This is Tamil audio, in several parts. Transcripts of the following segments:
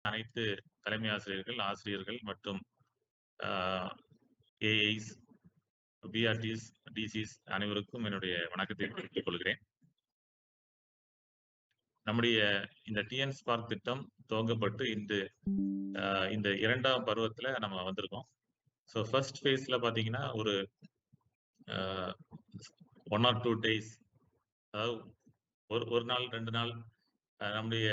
அனைத்து தலைமை ஆசிரியர்கள், ஆசிரியர்கள் மற்றும் அ ஏஐஸ், பிஆர்டிஸ், டிசிஸ் அனைவருக்கும் என்னுடைய வணக்கத்தை தெரிவித்துக் கொள்கிறேன். நம்முடைய இந்த டிஎன் ஸ்பார்க் திட்டம் துவங்கப்பட்டு இந்த 2ஆம் பருவத்துல நம்ம வந்திருக்கோம். ஃபர்ஸ்ட் ஃபேஸ்ல பார்த்தீங்கன்னா, ஒரு அ 1 ஆர் 2 டேஸ், அதாவது ஒரு நாள், 2 நாள் நம்முடைய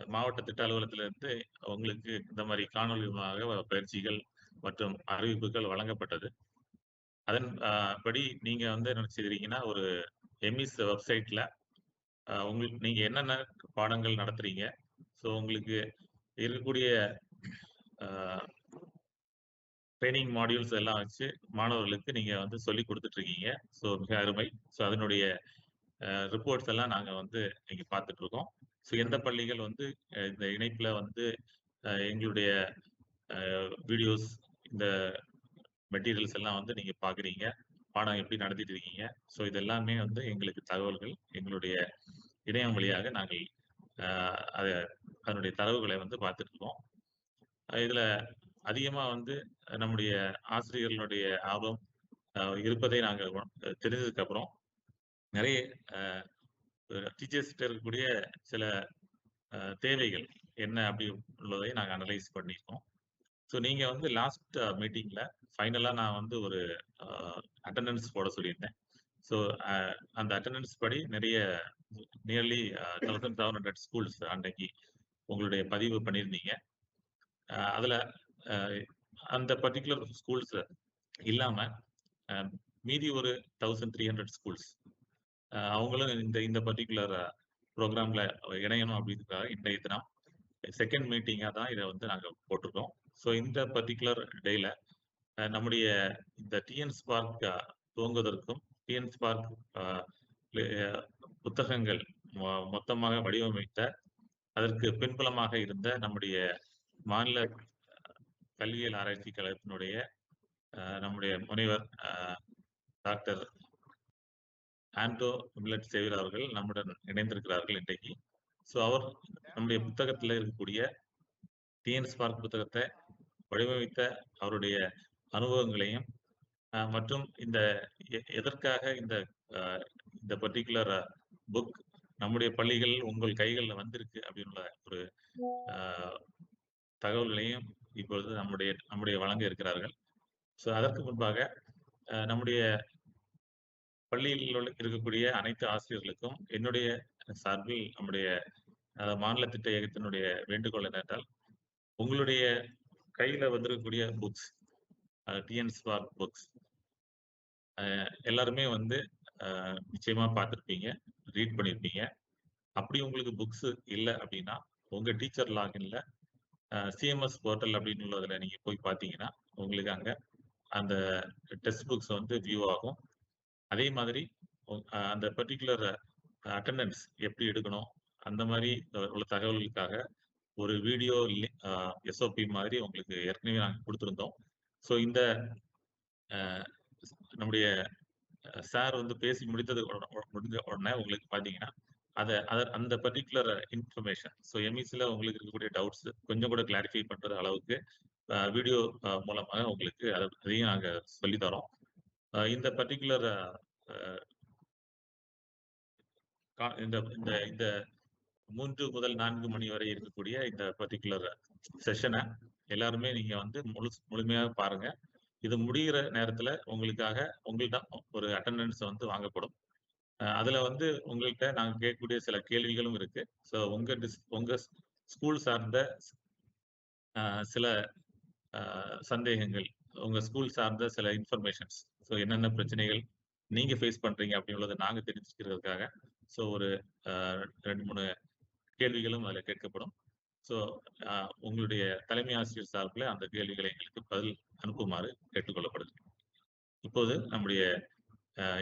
மாவட்ட திட்ட அலுவலகத்திலிருந்து உங்களுக்கு இந்த மாரி காணொலி மூலமாக பயிற்சிகள் மற்றும் அறிவிப்புகள் வழங்கப்பட்டது. அதன் படி நீங்க வந்து என்ன செய்றீங்கன்னா, ஒரு எம்இஸ் வெப்சைட்ல உங்களுக்கு நீங்க என்னென்ன பாடங்கள் நடத்துறீங்க? உங்களுக்கு இருக்கக்கூடிய அ ட்ரெய்னிங் மாடியூல்ஸ் எல்லாம் வச்சு மாணவர்களுக்கு நீங்க வந்து சொல்லிக் குடுத்துட்டு இருக்கீங்க. மிக அருமை. அதனுடைய ரிப்போர்ட்ஸ் எல்லாம் நாங்க வந்து இங்க பார்த்துட்டு இருக்கோம். எந்த பள்ளிகள் வந்து இந்த இணைப்புல வந்து எங்களுடைய வீடியோஸ், இந்த மெட்டீரியல்ஸ் எல்லாம் வந்து நீங்க பார்க்குறீங்க. பாடம் எப்படி நடத்திட்டு இருக்கீங்க. இது எல்லாமே வந்து எங்களுக்கு தகவல்கள் எங்களுடைய இணையம் வழியாக நாங்கள் அ அத அதனுடைய தரவுகளை வந்து பார்த்துட்டு இருக்கோம். இதுல அதிகமா வந்து நம்முடைய ஆசிரியர்களுடைய ஆர்வம் இருப்பதை நாங்க தெரிஞ்சதுக்கு அப்புறம் நெறைய அ டீச்சர்ஸ்ட்ட இருக்கக்கூடிய சில தேவைகள் என்ன அப்படி உள்ளதை நாங்க அனலைஸ் பண்ணியிருக்கோம். நீங்க வந்து லாஸ்ட் மீட்டிங்ல ஃபைனலா நான் வந்து ஒரு அ அட்டெண்டன்ஸ் போட சொல்லியிருந்தேன். ஸோ அ அந்த அட்டெண்டன்ஸ் படி நெறைய நியர்லி 1700 ஸ்கூல்ஸ் அன்னைக்கு உங்களுடைய பதிவு பண்ணியிருந்தீங்க. அதுல அ அந்த பர்ட்டிகுலர் ஸ்கூல்ஸ் இல்லாம அ மீதி ஒரு 1300 ஸ்கூல்ஸ் அவங்களும் இந்த பர்ட்டிகுலர் புரோகிராம்ல இணையணும் அப்படின்றதுக்காக இன்றைய தினம் 2ண்ட் மீட்டிங்கா தான் இத வந்து நாங்க போட்டிருக்கோம். இந்த பர்ட்டிகுலர் டேல நம்முடைய இந்த டிஎன் ஸ்பார்க் துவங்குவதற்கும், டிஎன் ஸ்பார்க் அ புத்தகங்கள் மொத்தமாக வடிவமைத்த, அதற்கு பின்புலமாக இருந்த நம்முடைய மாநில கல்வியியல் ஆராய்ச்சி கழகத்தினுடைய நம்முடைய முனைவர் டாக்டர் ஆண்டோ மில்லட் சேவியர் அவர்கள் நம்முடன் இணைந்திருக்கிறார்கள் இன்றைக்கு. அவர் நம்முடைய புத்தகத்துல இருக்கக்கூடிய டிஎன் ஸ்பார்க் புத்தகத்த வடிவமைத்த அவருடைய அனுபவங்களையும் மற்றும் எதற்காக அ இந்த பர்ட்டிகுலர் புக் நம்முடைய பள்ளிகள் உங்கள் கைகள்ல வந்திருக்கு அப்படின்ற ஒரு அ தகவல்களையும் இப்பொழுது நம்முடைய வழங்க இருக்கிறார்கள். அதற்கு முன்பாக நம்முடைய பள்ளியில் இருக்கக்கூடிய அனைத்து ஆசிரியர்களுக்கும் என்னுடைய சார்பில் நம்முடைய மாநில திட்ட இயக்கத்தினுடைய வேண்டுகோள் என்னவென்றால், உங்களுடைய கையில வந்திருக்கக்கூடிய புக்ஸ், டிஎன் ஸ்பார்க் புக்ஸ் எல்லாருமே வந்து நிச்சயமா பார்த்திருப்பீங்க, ரீட் பண்ணியிருப்பீங்க. அப்படி உங்களுக்கு புக்ஸ் இல்ல அப்படின்னா, உங்க டீச்சர் லாகின்ல சிஎம்எஸ் போர்ட்டல் அப்படின்னு உள்ளதுல நீங்க போய் பார்த்தீங்கன்னா, உங்களுக்கு அங்க அந்த டெக்ஸ்ட் புக்ஸ் வந்து வியூ ஆகும். அதே மாதிரி அந்த பர்ட்டிகுலர் அட்டெண்டன்ஸ் எப்படி எடுக்கணும், அந்த மாரி உள்ள தகவல்களுக்காக ஒரு வீடியோ எஸ்ஓபி மாதிரி உங்களுக்கு ஏற்கனவே நாங்க குடுத்திருந்தோம். இந்த அ நம்முடைய சார் வந்து பேசி முடிஞ்ச உடனே உங்களுக்கு பார்த்தீங்கன்னா, அந்த பர்ட்டிகுலர் இன்ஃபர்மேஷன் எம்இசில உங்களுக்கு இருக்கக்கூடிய டவுட்ஸ் கொஞ்சம் கூட கிளாரிஃபை பண்ற அளவுக்கு வீடியோ மூலமாக உங்களுக்கு அதையும் நாங்க சொல்லி தரோம். இந்த பர்ட்டிகுலர் அ இந்த இந்த இந்த 3 முதல் 4 மணி வரை இருக்கக்கூடிய இந்த பர்ட்டிகுலர் செஷன எல்லாருமே நீங்க வந்து முழுமையாக பாருங்க. இது முடியிற நேரத்துல உங்களுக்காக உங்கள்ட்ட ஒரு அட்டெண்டன்ஸ் வந்து வாங்கப்படும். அதுல வந்து உங்கள்ட்ட நாங்க கேட்கக்கூடிய சில கேள்விகளும் இருக்கு. உங்க ஸ்கூல் சார்ந்த சில அ சந்தேகங்கள், உங்க ஸ்கூல் சார்ந்த சில இன்ஃபர்மேஷன்ஸ், என்னென்ன பிரச்சனைகள் நீங்க ஃபேஸ் பண்றீங்க அப்படின்றத நாங்க தெரிஞ்சுக்கிறதுக்காக, ஒரு 2, 3 கேள்விகளும் அதுல கேட்கப்படும். ஸோ அ உங்களுடைய தலைமை ஆசிரியர் சார்பில அந்த கேள்விகளை எங்களுக்கு பதில் அனுப்புமாறு கேட்டுக்கொள்ளப்படுது. இப்போது நம்முடைய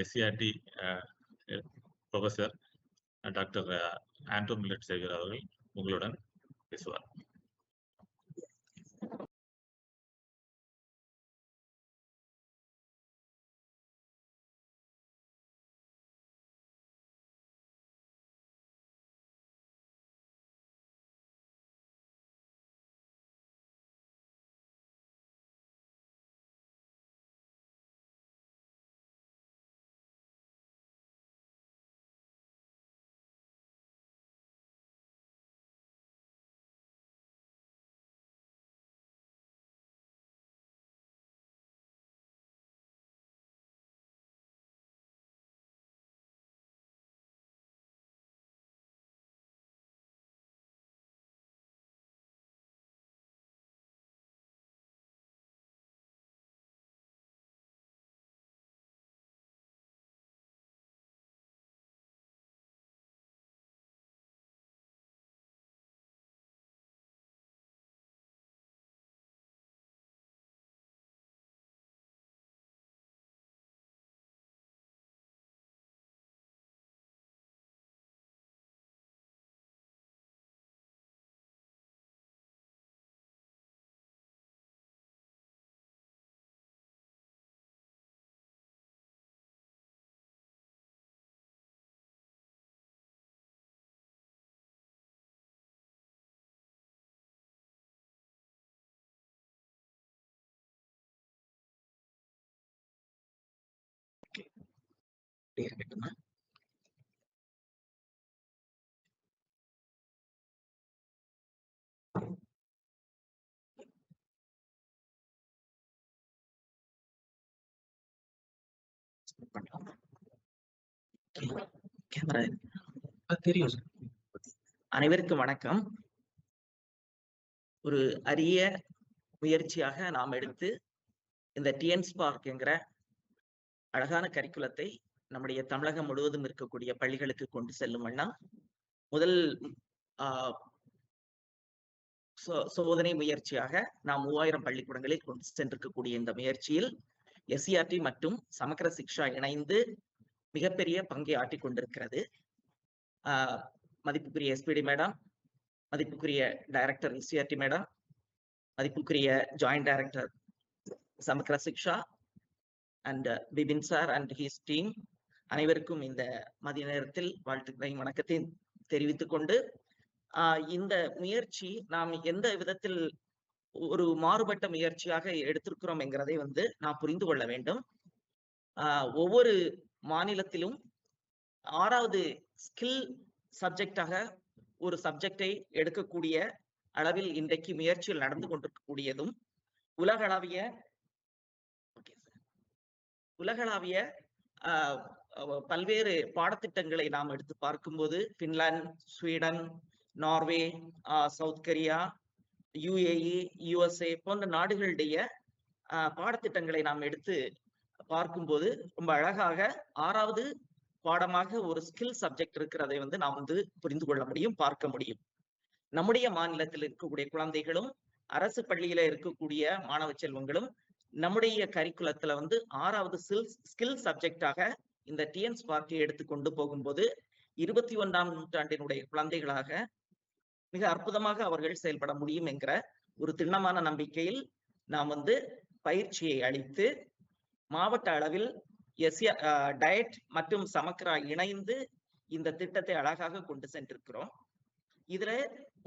எஸ்சிஆர்டி அ புரொஃபசர் டாக்டர் ஆண்டோ மில்லட் சேவியர் அவர்கள் உங்களுடன் பேசுவார். இருக்கட்டுமா? கேமரா தெரியும். அனைவருக்கும் வணக்கம். ஒரு அரிய முயற்சியாக நாம் எடுத்து இந்த டிஎன்ஸ்பார்க் என்கிற அழகான கரிக்குலத்தை நம்முடைய தமிழகம் முழுவதும் இருக்கக்கூடிய பள்ளிகளுக்கு கொண்டு செல்லும் வண்ணம் முதல் சோதனை முயற்சியாக நாம் 3000 பள்ளிக்கூடங்களில் கொண்டு சென்றிருக்கக்கூடிய இந்த முயற்சியில் எஸ்சிஆர்டி மற்றும் சமக்கர சிக்ஷா இணைந்து மிகப்பெரிய பங்கை ஆற்றிக் கொண்டிருக்கிறது. மதிப்புக்குரிய எஸ்பிடி மேடம், மதிப்புக்குரிய டைரக்டர் எஸ்சிஆர்டி மேடம், மதிப்புக்குரிய joint director Samagra Shiksha and Bipin sir and his team அனைவருக்கும் இந்த மதிய நேரத்தில் வாழ்த்துக்களையும் வணக்கத்தையும் தெரிவித்துக் கொண்டு இந்த முயற்சி நாம் எந்த விதத்தில் ஒரு மாறுபட்ட முயற்சியாக எடுத்திருக்கிறோம் என்கிறதை நாம் புரிந்து கொள்ள வேண்டும். ஒவ்வொரு மாநிலத்திலும் 6வது ஸ்கில் சப்ஜெக்டாக ஒரு சப்ஜெக்டை எடுக்கக்கூடிய அளவில் இன்றைக்கு முயற்சிகள் நடந்து கொண்டிருக்கக்கூடியதும் உலகளாவிய பல்வேறு பாடத்திட்டங்களை நாம் எடுத்து பார்க்கும்போது Finland, Sweden, Norway, south Korea, UAE, USA போன்ற நாடுகளுடைய பாடத்திட்டங்களை நாம் எடுத்து பார்க்கும்போது ரொம்ப அழகாக 6வது பாடமாக ஒரு ஸ்கில் சப்ஜெக்ட் இருக்கிறதை நாம் புரிந்து கொள்ள முடியும், பார்க்க முடியும். நம்முடைய மாநிலத்தில் இருக்கக்கூடிய குழந்தைகளும் அரசு பள்ளியில இருக்கக்கூடிய மாணவ செல்வங்களும் நம்முடைய கரிக்குலத்துல 6வது ஸ்கில் சப்ஜெக்டாக இந்த டிஎன்ஸ்பார்க்கை எடுத்து கொண்டு போகும்போது 21ஆம் நூற்றாண்டினுடைய குழந்தைகளாக மிக அற்புதமாக அவர்கள் செயல்பட முடியும் என்கிற ஒரு திண்ணமான நம்பிக்கையில் நாம் பயிற்சியை அளித்து மாவட்ட அளவில் டயட் மற்றும் சமக்கரா இணைந்து இந்த திட்டத்தை அழகாக கொண்டு சென்றிருக்கிறோம். இதுல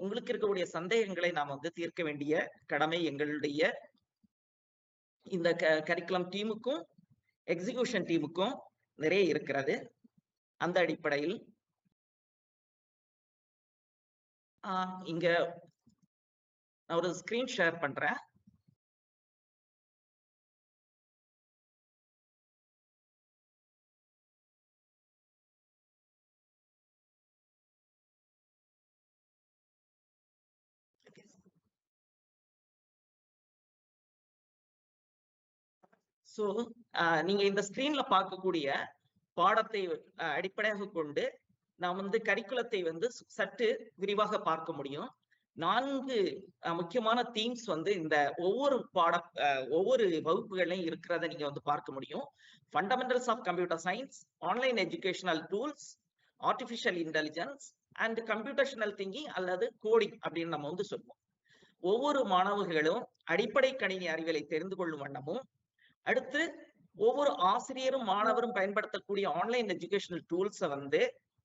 உங்களுக்கு இருக்கக்கூடிய சந்தேகங்களை நாம் தீர்க்க வேண்டிய கடமை எங்களுடைய இந்த கரிக்குலம் டீமுக்கும் எக்ஸிகியூஷன் டீமுக்கும் நிறைய இருக்கிறது. அந்த அடிப்படையில் இங்க நான் ஒரு ஸ்கிரீன் ஷேர் பண்றேன். சோ நீங்க இந்த ஸ்கிரீன்ல பார்க்கக்கூடிய பாடத்தை அடிப்படையாக கொண்டு நாம் கரிக்குலத்தை சற்று விரிவாக பார்க்க முடியும். 4 முக்கியமான தீம்ஸ் இந்த ஒவ்வொரு வகுப்புகளையும் இருக்கிறத நீங்க பார்க்க முடியும். Fundamentals of computer science, online educational tools, artificial intelligence and computational thinking அல்லது கோடிங் அப்படின்னு நம்ம சொல்லுவோம். ஒவ்வொரு மாணவர்களும் அடிப்படை கணினி அறிவியலை தெரிந்து கொள்ளும் வண்ணமும், அடுத்து ஒவ்வொரு ஆசிரியரும் மாணவரும் பயன்படுத்தக்கூடிய ஆன்லைன் எஜுகேஷனல் டூல்ஸை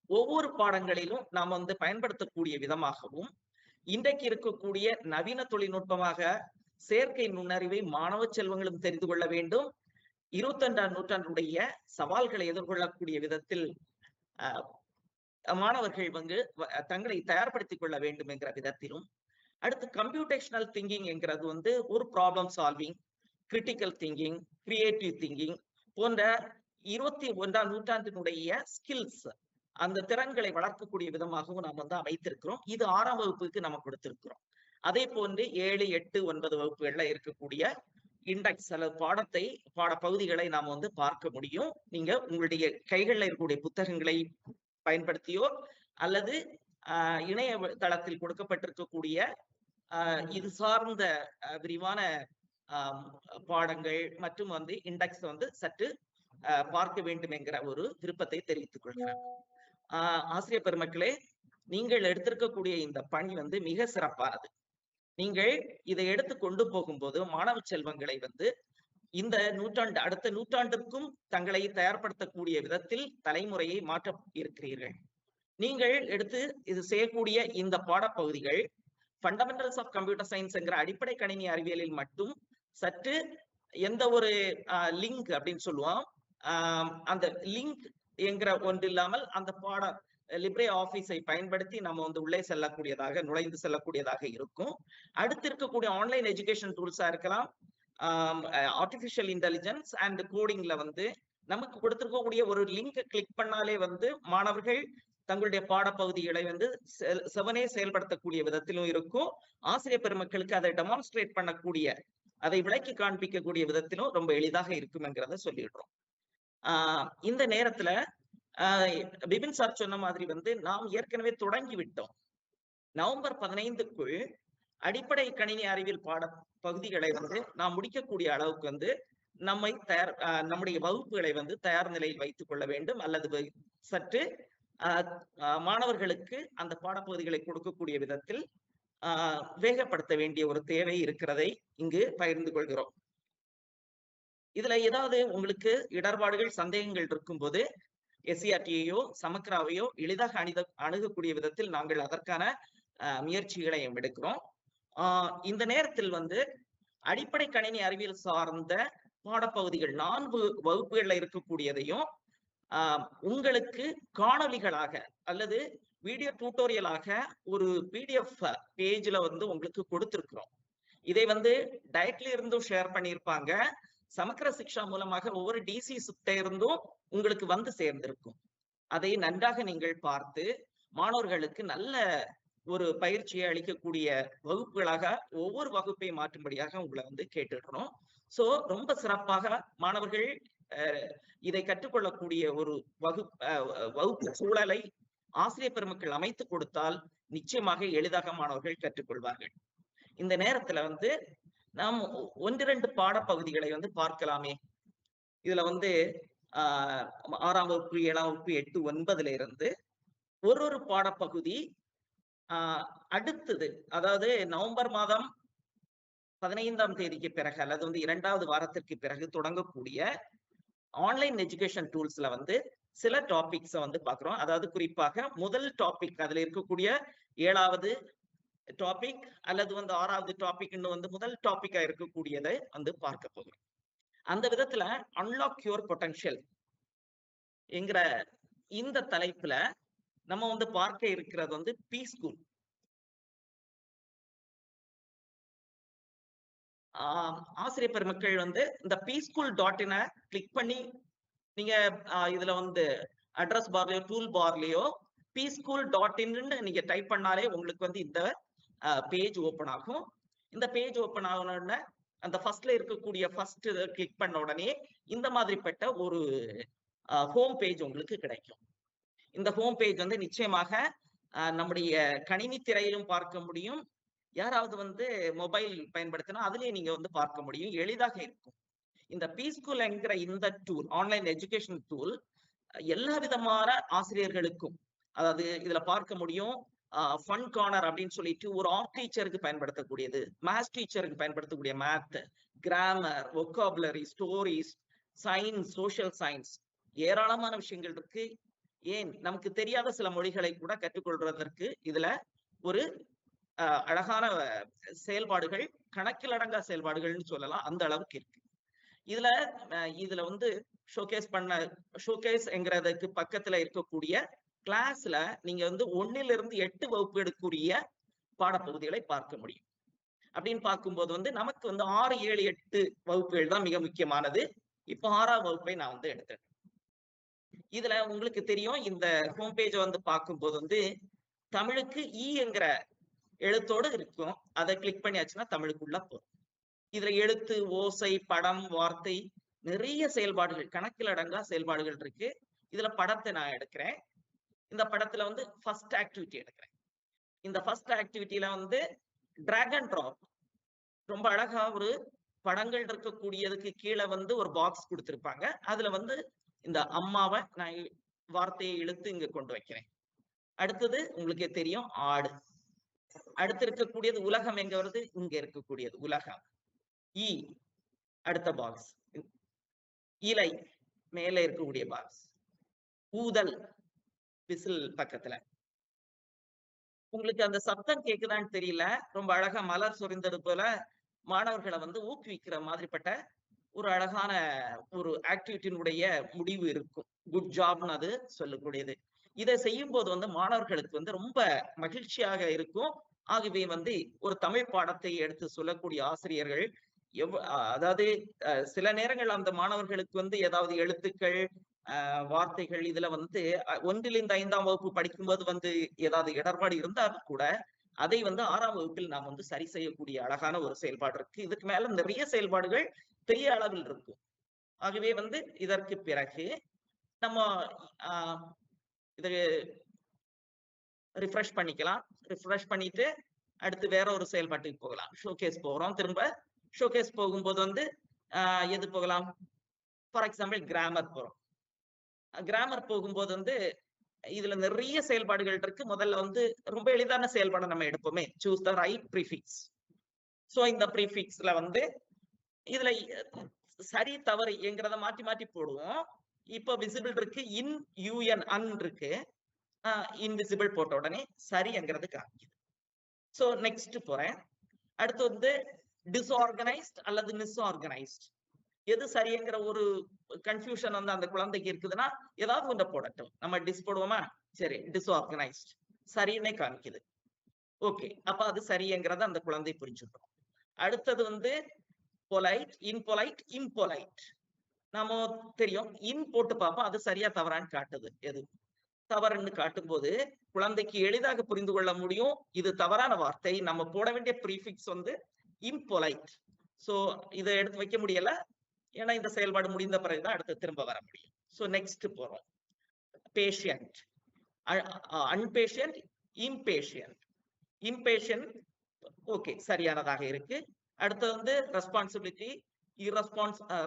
ஒவ்வொரு பாடங்களிலும் நாம் பயன்படுத்தக்கூடிய விதமாகவும், இன்றைக்கு இருக்கக்கூடிய நவீன தொழில்நுட்பமாக செயற்கை நுண்ணறிவை மாணவ செல்வங்களும் தெரிந்து கொள்ள வேண்டும். 21ஆம் நூற்றாண்டுடைய சவால்களை எதிர்கொள்ளக்கூடிய விதத்தில் மாணவர்கள் தங்களை தயார்படுத்திக் கொள்ள வேண்டும் என்கிற விதத்திலும், அடுத்து கம்ப்யூட்டேஷனல் திங்கிங் என்கிறது ஒரு problem solving, critical thinking, creative thinking போன்ற 21ஆம் நூற்றாண்டினுடைய ஸ்கில்ஸ், அந்த திறன்களை வளர்க்கக்கூடிய விதமாகவும் நாம் அமைத்திருக்கிறோம். இது 6ஆம் வகுப்புக்கு நம்ம கொடுத்திருக்கிறோம். அதே போன்று 7, 8, 9 வகுப்புகள்ல இருக்கக்கூடிய இண்டெக்ஸ் அல்லது பாடப்பகுதிகளை நாம் பார்க்க முடியும். நீங்க உங்களுடைய கைகளில் இருக்கக்கூடிய புத்தகங்களை பயன்படுத்தியோ அல்லது இணையதளத்தில் கொடுக்கப்பட்டிருக்கக்கூடிய இது சார்ந்த விரிவான பாடங்கள் மற்றும் இண்டெக்ஸ் சற்று பார்க்க வேண்டும் என்கிற ஒரு விருப்பத்தை தெரிவித்துக் கொள்கிறேன். ஆசிரியர் பெருமக்களே, நீங்கள் எடுத்திருக்கக்கூடிய இந்த பணி மிக சிறப்பானது. நீங்கள் இதை எடுத்து கொண்டு போகும்போது மாணவ செல்வங்களை இந்த நூற்றாண்டு அடுத்த நூற்றாண்டிற்கும் தங்களை தயார்படுத்தக்கூடிய விதத்தில் தலைமுறையை மாற்ற இருக்கிறீர்கள். நீங்கள் எடுத்து இது செய்யக்கூடிய இந்த பாடப்பகுதிகள் ஃபண்டமெண்டல்ஸ் ஆஃப் கம்ப்யூட்டர் சயின்ஸ் என்கிற அடிப்படை கணினி அறிவியலில் மட்டும் சற்று எந்த ஒரு லிங்க் அப்படின்னு சொல்லுவோம், அந்த லிங்க் என்கிற ஒன்று இல்லாமல் அந்த பாட லிப்ரே ஆபீஸை பயன்படுத்தி நம்ம வந்து உள்ளே செல்லக்கூடியதாக நுழைந்து செல்லக்கூடியதாக இருக்கும். அடுத்து இருக்கக்கூடிய ஆன்லைன் எஜுகேஷன் டூல்ஸா இருக்கலாம், ஆர்டிபிஷியல் இன்டெலிஜென்ஸ் அண்ட் கோடிங்ல வந்து நமக்கு கொடுத்திருக்கக்கூடிய ஒரு லிங்க் கிளிக் பண்ணாலே வந்து மாணவர்கள் தங்களுடைய பாடப்பகுதிகளை வந்து செவனே செயல்படுத்தக்கூடிய விதத்திலும் இருக்கும். ஆசிரியர் பெருமக்களுக்கு அதை டெமான்ஸ்ட்ரேட் பண்ணக்கூடிய, அதை விளக்கி காண்பிக்கக்கூடிய விதத்திலும் ரொம்ப எளிதாக இருக்கும்ங்கிறத சொல்லிடுறோம். இந்த நேரத்துல பிபின் சார் சொன்ன மாதிரி வந்து நாம் ஏற்கனவே தொடங்கி விட்டோம். நவம்பர் 15க்குள் அடிப்படை கணினி அறிவியல் பாட பகுதிகளை வந்து நாம் முடிக்கக்கூடிய அளவுக்கு வந்து நம்முடைய வகுப்புகளை வந்து தயார் நிலையில் வைத்துக் கொள்ள வேண்டும், அல்லது சற்று மாணவர்களுக்கு அந்த பாடப்பகுதிகளை கொடுக்கக்கூடிய விதத்தில் வேகப்படுத்த வேண்டிய ஒரு தேவை இருக்கிறதை இங்கு பகிர்ந்து கொள்கிறோம். இதுல ஏதாவது உங்களுக்கு இடர்பாடுகள், சந்தேகங்கள் இருக்கும்போது SCRT-யோ சமக்ராவையோ எளிதாக அணுகக்கூடிய விதத்தில் நாங்கள் அதற்கான முயற்சிகளை எடுக்கிறோம். இந்த நேரத்தில் வந்து அடிப்படை கணினி அறிவியல் சார்ந்த பாடப்பகுதிகள் 4 வகுப்புகள்ல இருக்கக்கூடியதையும் உங்களுக்கு காணொலிகளாக அல்லது வீடியோ டியூட்டோரியலாக ஒரு PDF பேஜ்ல வந்து உங்களுக்கு கொடுத்திருக்கிறோம். இதை வந்து டைரக்ட்லி இருந்தும் ஷேர் பண்ணியிருப்பாங்க, சமக்கர சிக்ஷா மூலமாக ஒவ்வொரு DC இருந்தும் உங்களுக்கு வந்து சேர்ந்திருக்கும். அதை நன்றாக நீங்கள் பார்த்து மாணவர்களுக்கு நல்ல ஒரு பயிற்சியை அளிக்கக்கூடிய வகுப்புகளாக ஒவ்வொரு வகுப்பை மாற்றும்படியாக உங்களை வந்து கேட்டுடுறோம். சோ ரொம்ப சிறப்பாக மாணவர்கள் இதை கற்றுக்கொள்ளக்கூடிய ஒரு வகுப்பு சூழலை ஆசிரியர் பெருமக்கள் அமைத்து கொடுத்தால் நிச்சயமாக எளிதாக மாணவர்கள் கற்றுக்கொள்வார்கள். இந்த நேரத்துல வந்து நாம் 1-2 பாடப்பகுதிகளை வந்து பார்க்கலாமே. இதுல வந்து 6ஆம் வகுப்பு, 7ஆம் வகுப்பு, 8, 9ல இருந்து ஒரு பாடப்பகுதி அடுத்தது, அதாவது நவம்பர் மாதம் 15ஆம் தேதிக்கு பிறகு அல்லது வந்து 2வது வாரத்திற்கு பிறகு தொடங்கக்கூடிய ஆன்லைன் எஜுகேஷன் டூல்ஸ்ல வந்து சில டாபிக்ஸை வந்து பாக்குறோம். அதாவது குறிப்பாக முதல் டாபிக், அதுல இருக்கக்கூடிய 7வது டாபிக் அல்லது வந்து 6வது டாபிக்னு வந்து முதல் டாபிக்கா இருக்கக்கூடியதை வந்து பார்க்க போகிறோம். அந்த விதத்துல அன்லாக் யுவர் பொட்டன்ஷியல் என்கிற இந்த தலைப்புல நம்ம வந்து பார்க்க இருக்கிறது வந்து P-School. ஆசிரியர் பெருமக்கள் வந்து இந்த P-School.in கிளிக் பண்ணி நீங்க இதுல வந்து அட்ரஸ் பார்லயோ டூல் பார்லயோ P-School.in நீங்க டைப் பண்ணாலே உங்களுக்கு வந்து இந்த பேஜ் ஓபன் ஆகும். இந்த பேஜ் ஓபன் ஆகணும்னா அந்த ஃபர்ஸ்ட்ல இருக்கக்கூடிய ஃபர்ஸ்ட் கிளிக் பண்ண உடனே இந்த மாதிரிப்பட்ட ஒரு ஹோம் பேஜ் உங்களுக்கு கிடைக்கும். இந்த ஹோம் பேஜ் வந்து நிச்சயமாக நம்முடைய கணினி திரையிலும் பார்க்க முடியும், யாராவது வந்து மொபைல் பயன்படுத்தினா அதுலயே நீங்க வந்து பார்க்க முடியும், எளிதாக இருக்கும். இந்த P-School என்கிற இந்த டூல், ஆன்லைன் எஜுகேஷன் டூல், எல்லா விதமான ஆசிரியர்களுக்கும், அதாவது இதுல பார்க்க முடியும் ஃபன் கார்னர் அப்படின்னு சொல்லிட்டு ஒரு ஆர்ட் டீச்சருக்கு பயன்படுத்தக்கூடியது, மேத்ஸ் டீச்சருக்கு பயன்படுத்தக்கூடிய math, grammar, vocabulary, stories, science, social science, ஏராளமான விஷயங்கள் இருக்கு. ஏன் நமக்கு தெரியாத சில மொழிகளை கூட கற்றுக்கொள்வதற்கு இதுல ஒரு அழகான செயல்பாடுகள், கணக்கில் அடங்கா செயல்பாடுகள்னு சொல்லலாம், அந்த அளவுக்கு இருக்கு. இதுல வந்து ஷோகேஸ் என்கிறதுக்கு பக்கத்துல இருக்கக்கூடிய கிளாஸ்ல நீங்க வந்து 1லிருந்து 8 வகுப்பு எடுக்கக்கூடிய பாடப்பகுதிகளை பார்க்க முடியும். அப்படின்னு பார்க்கும்போது வந்து நமக்கு வந்து 6, 7, 8 வகுப்புகள் தான் மிக முக்கியமானது. இப்போ 6ஆம் வகுப்பை நான் வந்து எடுத்தேன். இதுல உங்களுக்கு தெரியும், இந்த ஹோம் பேஜை வந்து பார்க்கும்போது வந்து தமிழுக்கு என்கிற எழுத்தோடு இருக்கும். அதை கிளிக் பண்ணியாச்சுன்னா தமிழுக்குள்ள போகும். இதுல எழுத்து, ஓசை, படம், வார்த்தை, நிறைய செயல்பாடுகள், கணக்கில் அடங்கா செயல்பாடுகள் இருக்கு. இதுல படத்தை நான் எடுக்கிறேன். இந்த படத்துல வந்து ஃபர்ஸ்ட் ஆக்டிவிட்டி எடுக்கிறேன். இந்த ஃபர்ஸ்ட் ஆக்டிவிட்டியில வந்து டிராக் அண்ட் டிராப், ரொம்ப அழகா ஒரு படங்கள் இருக்கக்கூடியதுக்கு கீழே வந்து ஒரு பாக்ஸ் கொடுத்திருப்பாங்க. அதுல வந்து இந்த அம்மாவை நான் வார்த்தையை இழுத்து இங்க கொண்டு வைக்கிறேன். அடுத்தது உங்களுக்கே தெரியும் ஆடு. அடுத்து இருக்கக்கூடியது உலகம், எங்க வருது? இங்க இருக்கக்கூடியது உலகம். அடுத்த பாக்ஸ். இலை மேலே இருக்கக்கூடிய பாக்ஸ். ஊதல், விசில் பக்கத்துல. உங்களுக்கு அந்த சத்தம் கேக்குதான்னு தெரியல, ரொம்ப அழகா மலர் சொரிந்தது போல மாணவர்களை வந்து ஊக்குவிக்கிற மாதிரிப்பட்ட ஒரு அழகான ஒரு ஆக்டிவிட்டியினுடைய முடிவு இருக்கும். குட் ஜாப்னு அது சொல்லக்கூடியது. இதை செய்யும் போது வந்து மாணவர்களுக்கு வந்து ரொம்ப மகிழ்ச்சியாக இருக்கும். ஆகவே வந்து ஒரு தமிழ் பாடத்தை எடுத்து சொல்லக்கூடிய ஆசிரியர்கள் அதாவது சில நேரங்கள் அந்த மாணவர்களுக்கு வந்து ஏதாவது எழுத்துக்கள் வார்த்தைகள் இதுல வந்து 1லிருந்து 5ஆம் வகுப்பு படிக்கும்போது வந்து ஏதாவது இடர்பாடு இருந்தாலும் கூட அதை வந்து 6ஆம் வகுப்பில் நாம் வந்து சரி செய்யக்கூடிய அழகான ஒரு செயல்பாடு இருக்கு. இதுக்கு மேல நிறைய செயல்பாடுகள் பெரிய அளவில் இருக்கும். ஆகவே வந்து இதற்கு பிறகு நம்ம இது ரிஃப்ரெஷ் பண்ணிக்கலாம். ரிஃப்ரெஷ் பண்ணிட்டு அடுத்து வேற ஒரு செயல்பாட்டுக்கு போகலாம். ஷோகேஸ் போகிறோம். திரும்ப ஷோகேஸ் போகும்போது வந்து எது போகலாம்? ஃபார் எக்ஸாம்பிள் கிராமர் போறோம். கிராமர் போகும்போது வந்து இதுல நிறைய செயல்பாடுகள் இருக்கு. முதல்ல வந்து ரொம்ப எளிதான செயல்பாடை நம்ம எடுப்போமே, choose the right prefix. So இந்த ப்ரீஃபிக்ஸ்ல வந்து இதுல சரி தவறு என்கிறத மாற்றி மாற்றி போடுவோம். இப்போ விசிபிள் இருக்கு, இன் யூஎன் அன் இருக்கு. இன்விசிபிள் போட்ட உடனே சரிங்கிறது காமிக்குது. சோ நெக்ஸ்ட் போறேன். அடுத்து வந்து டிஸ்ஆர்கனைஸ்ட் அல்லது மிஸ்ஆர்கனைஸ்ட், எது சரிங்கிற ஒரு கன்ஃபியூஷன் வந்து அந்த குழந்தைக்கு இருக்குதுன்னா ஏதாவது ஒன்றை போடட்டும். நம்ம டிஸ் போடுவோமா? சரி, டிஸ்ஆர்கனைஸ்ட் சரின்னே காமிக்குது. ஓகே, அப்ப அது சரிங்கிறத அந்த குழந்தை புரிஞ்சுட்டோம். அடுத்தது வந்து பொலைட், இன்பொலைட், இம்பொலைட். நாம தெரியும், இன் போட்டு பார்ப்போம், அது சரியா தவறான்னு காட்டுது. எது தவறுன்னு காட்டும் போது குழந்தைக்கு எளிதாக புரிந்து கொள்ள முடியும். இது தவறான வார்த்தை, நம்ம போட வேண்டிய ப்ரீஃபிக்ஸ் வந்து இம்பொலைட். சோ இதை எடுத்து வைக்க முடியல, ஏன்னா இந்த செயல்பாடு முடிந்த பிறகுதான் அடுத்து திரும்ப வர முடியும். சோ நெக்ஸ்ட் போறோம். பேஷியன்ட், அன்பேஷியன்ட், இம்பேஷியன்ட். இம்பேஷியன்ட் ஓகே, சரியானதாக இருக்கு. அடுத்து வந்து responsibility,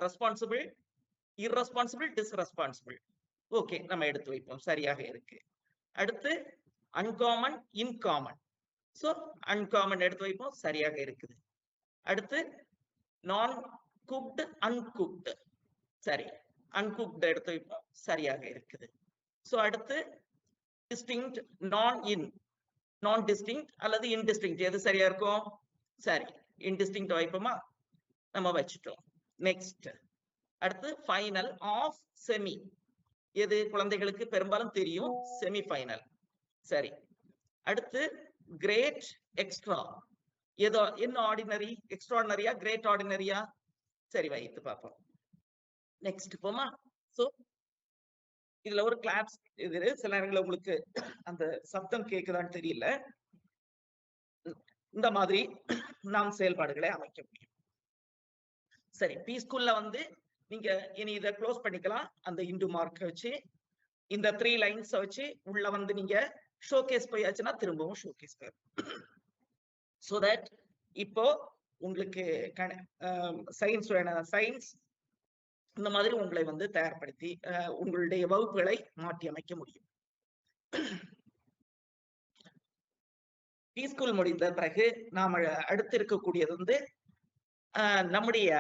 responsible, irresponsible, disresponsible. Okay, நம்ம எடுத்து வைப்போம், சரியாக இருக்கு. அடுத்து அன்காமன், இன்காமன். சோ அன்காமன் எடுத்து வைப்போம், சரியாக இருக்குது. அடுத்து நான் குக்டு, அன்குக்டு. சரி, அன்குக்டு எடுத்து வைப்போம், சரியாக இருக்குது. சோ அடுத்து டிஸ்டிங்க்ட், நான் டிஸ்டிங்க்ட் அல்லது இன்டிஸ்டிங்க்ட், எது சரியா இருக்கும்? சரி, இன்டிஸ்டிங்க்ட் வைப்போமா? நம்ம வச்சுட்டோம். நெக்ஸ்ட் அடுத்து ஃபைனல், ஆஃப், செமி. எது குழந்தைகளுக்கு பெரும்பாலும் தெரியும், செமி ஃபைனல். சரி, அடுத்து கிரேட், எக்ஸ்ட்ரா. ஏதோ என்ன ஆர்டினரி, எக்ஸ்ட்ராடினரியா, கிரேட் ஆர்டினரியா? சரி, வைத்து பார்ப்போம். நெக்ஸ்ட் போமா? சோ இதுல ஒரு கிளாப்ஸ், இது சில நேரங்களில் உங்களுக்கு அந்த சப்தம் கேக்குதான்னு தெரியல. இந்த மாதிரி நாம் செயல்பாடுகளை அமைக்க முடியும். சரி, பி ஸ்கூல்ல வந்து நீங்க இனி இதை க்ளோஸ் பண்ணிக்கலாம். அந்த இண்டு மார்க் வச்சு இந்த 3 லைன்ஸ் வச்சு உள்ள வந்து நீங்க ஷோகேஸ் போயாச்சுன்னா திரும்பவும் ஷோகேஸ் போயிடும். சோ தட் இப்போ உங்களுக்கு சயின்ஸ் வேணும், சயின்ஸ் இந்த மாதிரி உங்களை வந்து தயார்படுத்தி உங்களுடைய வகுப்புகளை மாற்றி அமைக்க முடியும். பி ஸ்கூல் முடிந்த பிறகு நாம அடுத்து இருக்கக்கூடியது வந்து நம்முடைய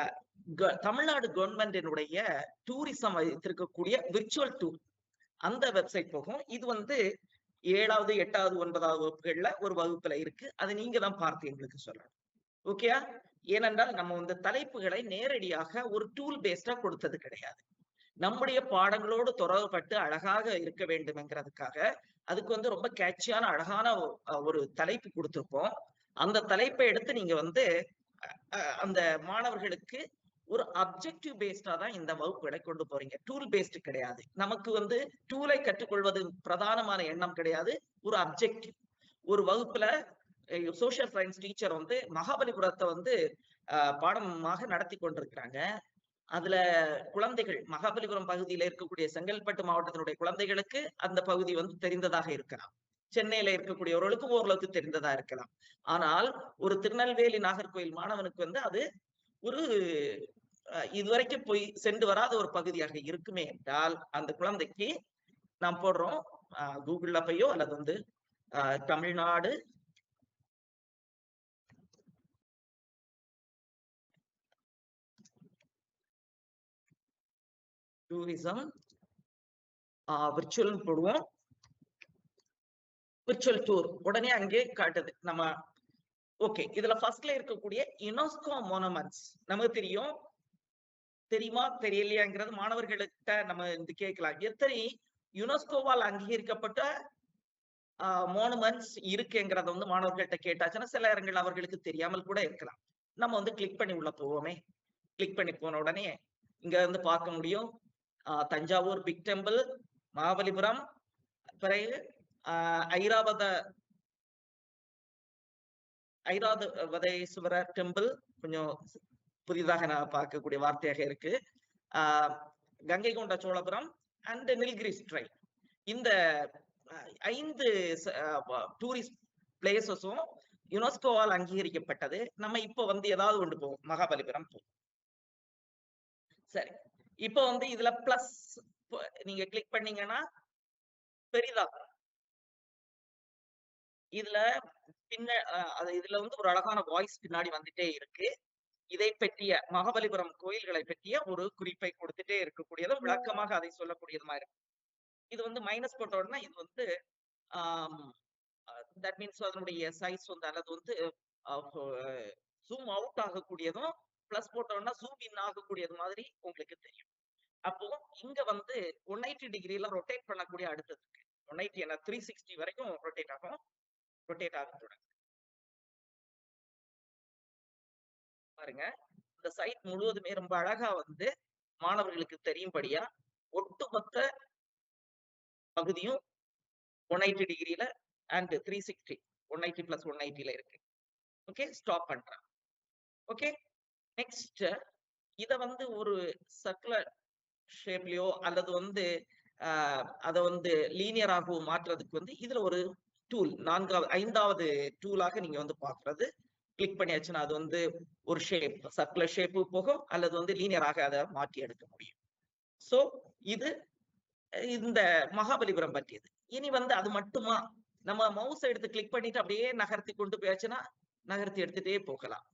தமிழ்நாடு கவர்மெண்டினுடைய டூரிசம் வைத்திருக்கக்கூடிய விர்ச்சுவல் டூர், அந்த வெப்சைட் போகும். இது வந்து 7வது 8வது 9வது வகுப்புகள்ல ஒரு வகுப்புல இருக்கு. அது நீங்க தான் பார்த்து எங்களுக்கு சொல்லணும். ஓகேயா? ஏனென்றால் நம்ம வந்து தலைப்புகளை நேரடியாக ஒரு டூல் பேஸ்டா கொடுத்தது கிடையாது. நம்முடைய பாடங்களோடு தொடர்பட்டு அழகாக இருக்க வேண்டும்ங்கிறதுக்காக அதுக்கு வந்து ரொம்ப கேட்சியான அழகான ஒரு தலைப்பு கொடுத்திருப்போம். அந்த தலைப்பை எடுத்து நீங்க வந்து அந்த மாணவர்களுக்கு ஒரு அப்ஜெக்டிவ் பேஸ்டா தான் இந்த வகுப்புகளை கொண்டு போறீங்க. டூல் பேஸ்டு கிடையாது. நமக்கு வந்து டூலை கற்றுக்கொள்வது பிரதானமான எண்ணம் கிடையாது, ஒரு அப்ஜெக்டிவ். ஒரு வகுப்புல சோசியல் சயின்ஸ் டீச்சர் வந்து மகாபலிபுரத்தை வந்து பாடமாக நடத்தி கொண்டிருக்கிறாங்க. அதுல குழந்தைகள் மகாபலிபுரம் பகுதியில இருக்கக்கூடிய செங்கல்பட்டு மாவட்டத்தினுடைய குழந்தைகளுக்கு அந்த பகுதி வந்து தெரிந்ததாக இருக்கலாம், சென்னையில இருக்கக்கூடியவர்களுக்கு ஓரளவுக்கு தெரிந்ததா இருக்கலாம். ஆனால் ஒரு திருநெல்வேலி நாகர்கோயில் மாணவனுக்கு வந்து அது ஒரு இதுவரைக்கும் போய் சென்று வராத ஒரு பகுதியாக இருக்குமே என்றால் அந்த குழந்தைக்கு நாம் போடுறோம் கூகுள்ல போயோ அல்லது வந்து தமிழ்நாடு டூரிசம் விர்ச்சுவல் போடுவோம், விர்ச்சுவல் டூர், உடனே அங்கே காட்டுது. நம்ம ஓகே, இதுல ஃபர்ஸ்ட்ல இருக்கக்கூடிய யுனெஸ்கோ மோனுமெண்ட்ஸ் நமக்கு தெரியும். தெரியுமா தெரியலையாங்கிறது மாணவர்கள்கிட்ட நம்ம வந்து கேட்கலாம். எத்தனை யுனெஸ்கோவால் அங்கீகரிக்கப்பட்ட மோனுமெண்ட்ஸ் இருக்குங்கிறத வந்து மாணவர்கள்ட்ட கேட்டாச்சுன்னா சில இடங்கள் அவர்களுக்கு தெரியாமல் கூட இருக்கலாம். நம்ம வந்து கிளிக் பண்ணி உள்ள போவோமே. கிளிக் பண்ணி போன உடனே இங்க வந்து பார்க்க முடியும். தஞ்சாவூர் பிக் டெம்பிள், மகாபலிபுரம், பிறகு ஐராவதேஸ்வரர் டெம்பிள் கொஞ்சம் புதிதாக நான் பார்க்கக்கூடிய வார்த்தையாக இருக்கு. கங்கை கொண்ட சோழபுரம் அண்ட் நீல்கிரிஸ் ட்ரைல். இந்த 5 டூரிஸ்ட் பிளேசஸும் யுனெஸ்கோவால் அங்கீகரிக்கப்பட்டது. நம்ம இப்ப வந்து ஏதாவது ஒன்று போவோம், மகாபலிபுரம் போவோம். சரி, இப்ப வந்து இதுல பிளஸ் நீங்க கிளிக் பண்ணீங்கன்னா பெரிதா இதுல இதுல வந்து ஒரு அழகான வாய்ஸ் பின்னாடி வந்துட்டே இருக்கு. இதை பற்றிய மகாபலிபுரம் கோயில்களை பற்றிய ஒரு குறிப்பை கொடுத்துட்டே இருக்கக்கூடியதும் விளக்கமாக அதை சொல்லக்கூடியதுமா இருக்கு. இது வந்து மைனஸ் போட்ட உடனே இது வந்து தட் மீன்ஸ் அதனுடைய சைஸ் வந்து அல்லது வந்து ஜூம் அவுட் ஆகக்கூடியதும் பிளஸ் போட்டோம்னா ஜூம் இன் ஆகக்கூடியது மாதிரி உங்களுக்கு தெரியும். அப்போ இங்க வந்து 180 டிகிரில ரொட்டேட் பண்ணக்கூடிய அடுத்தது இருக்கு. 180 என்ன 360 வரைக்கும் ரொட்டேட் ஆகும். ரொட்டேட் ஆக பாருங்க, இந்த சைட் முழுவதுமே ரொம்ப அழகா வந்து மாணவர்களுக்கு தெரியும்படியா ஒட்டுமொத்த பகுதியும் 180 டிகிரில அண்ட் 360 180 பிளஸ் 180ல இருக்கு. ஓகே, ஸ்டாப் பண்றேன். ஓகே, நெக்ஸ்ட் இத வந்து ஒரு சர்க்குலர் ஷேப்லயோ அல்லது வந்து அதை வந்து லீனியராகவும் மாற்றுறதுக்கு வந்து இதுல ஒரு டூல் 5வது டூலாக நீங்க வந்து பாக்குறது. கிளிக் பண்ணியாச்சுன்னா அது வந்து ஒரு ஷேப் சர்க்குலர் ஷேப்பு போகும் அல்லது வந்து லீனியராக அதை மாற்றி எடுக்க முடியும். சோ இது இந்த மகாபலிபுரம் பற்றியது. இனி வந்து அது மட்டுமா, நம்ம மவுஸ் எடுத்து கிளிக் பண்ணிட்டு அப்படியே நகர்த்தி கொண்டு போயாச்சுன்னா நகர்த்தி எடுத்துட்டே போகலாம்.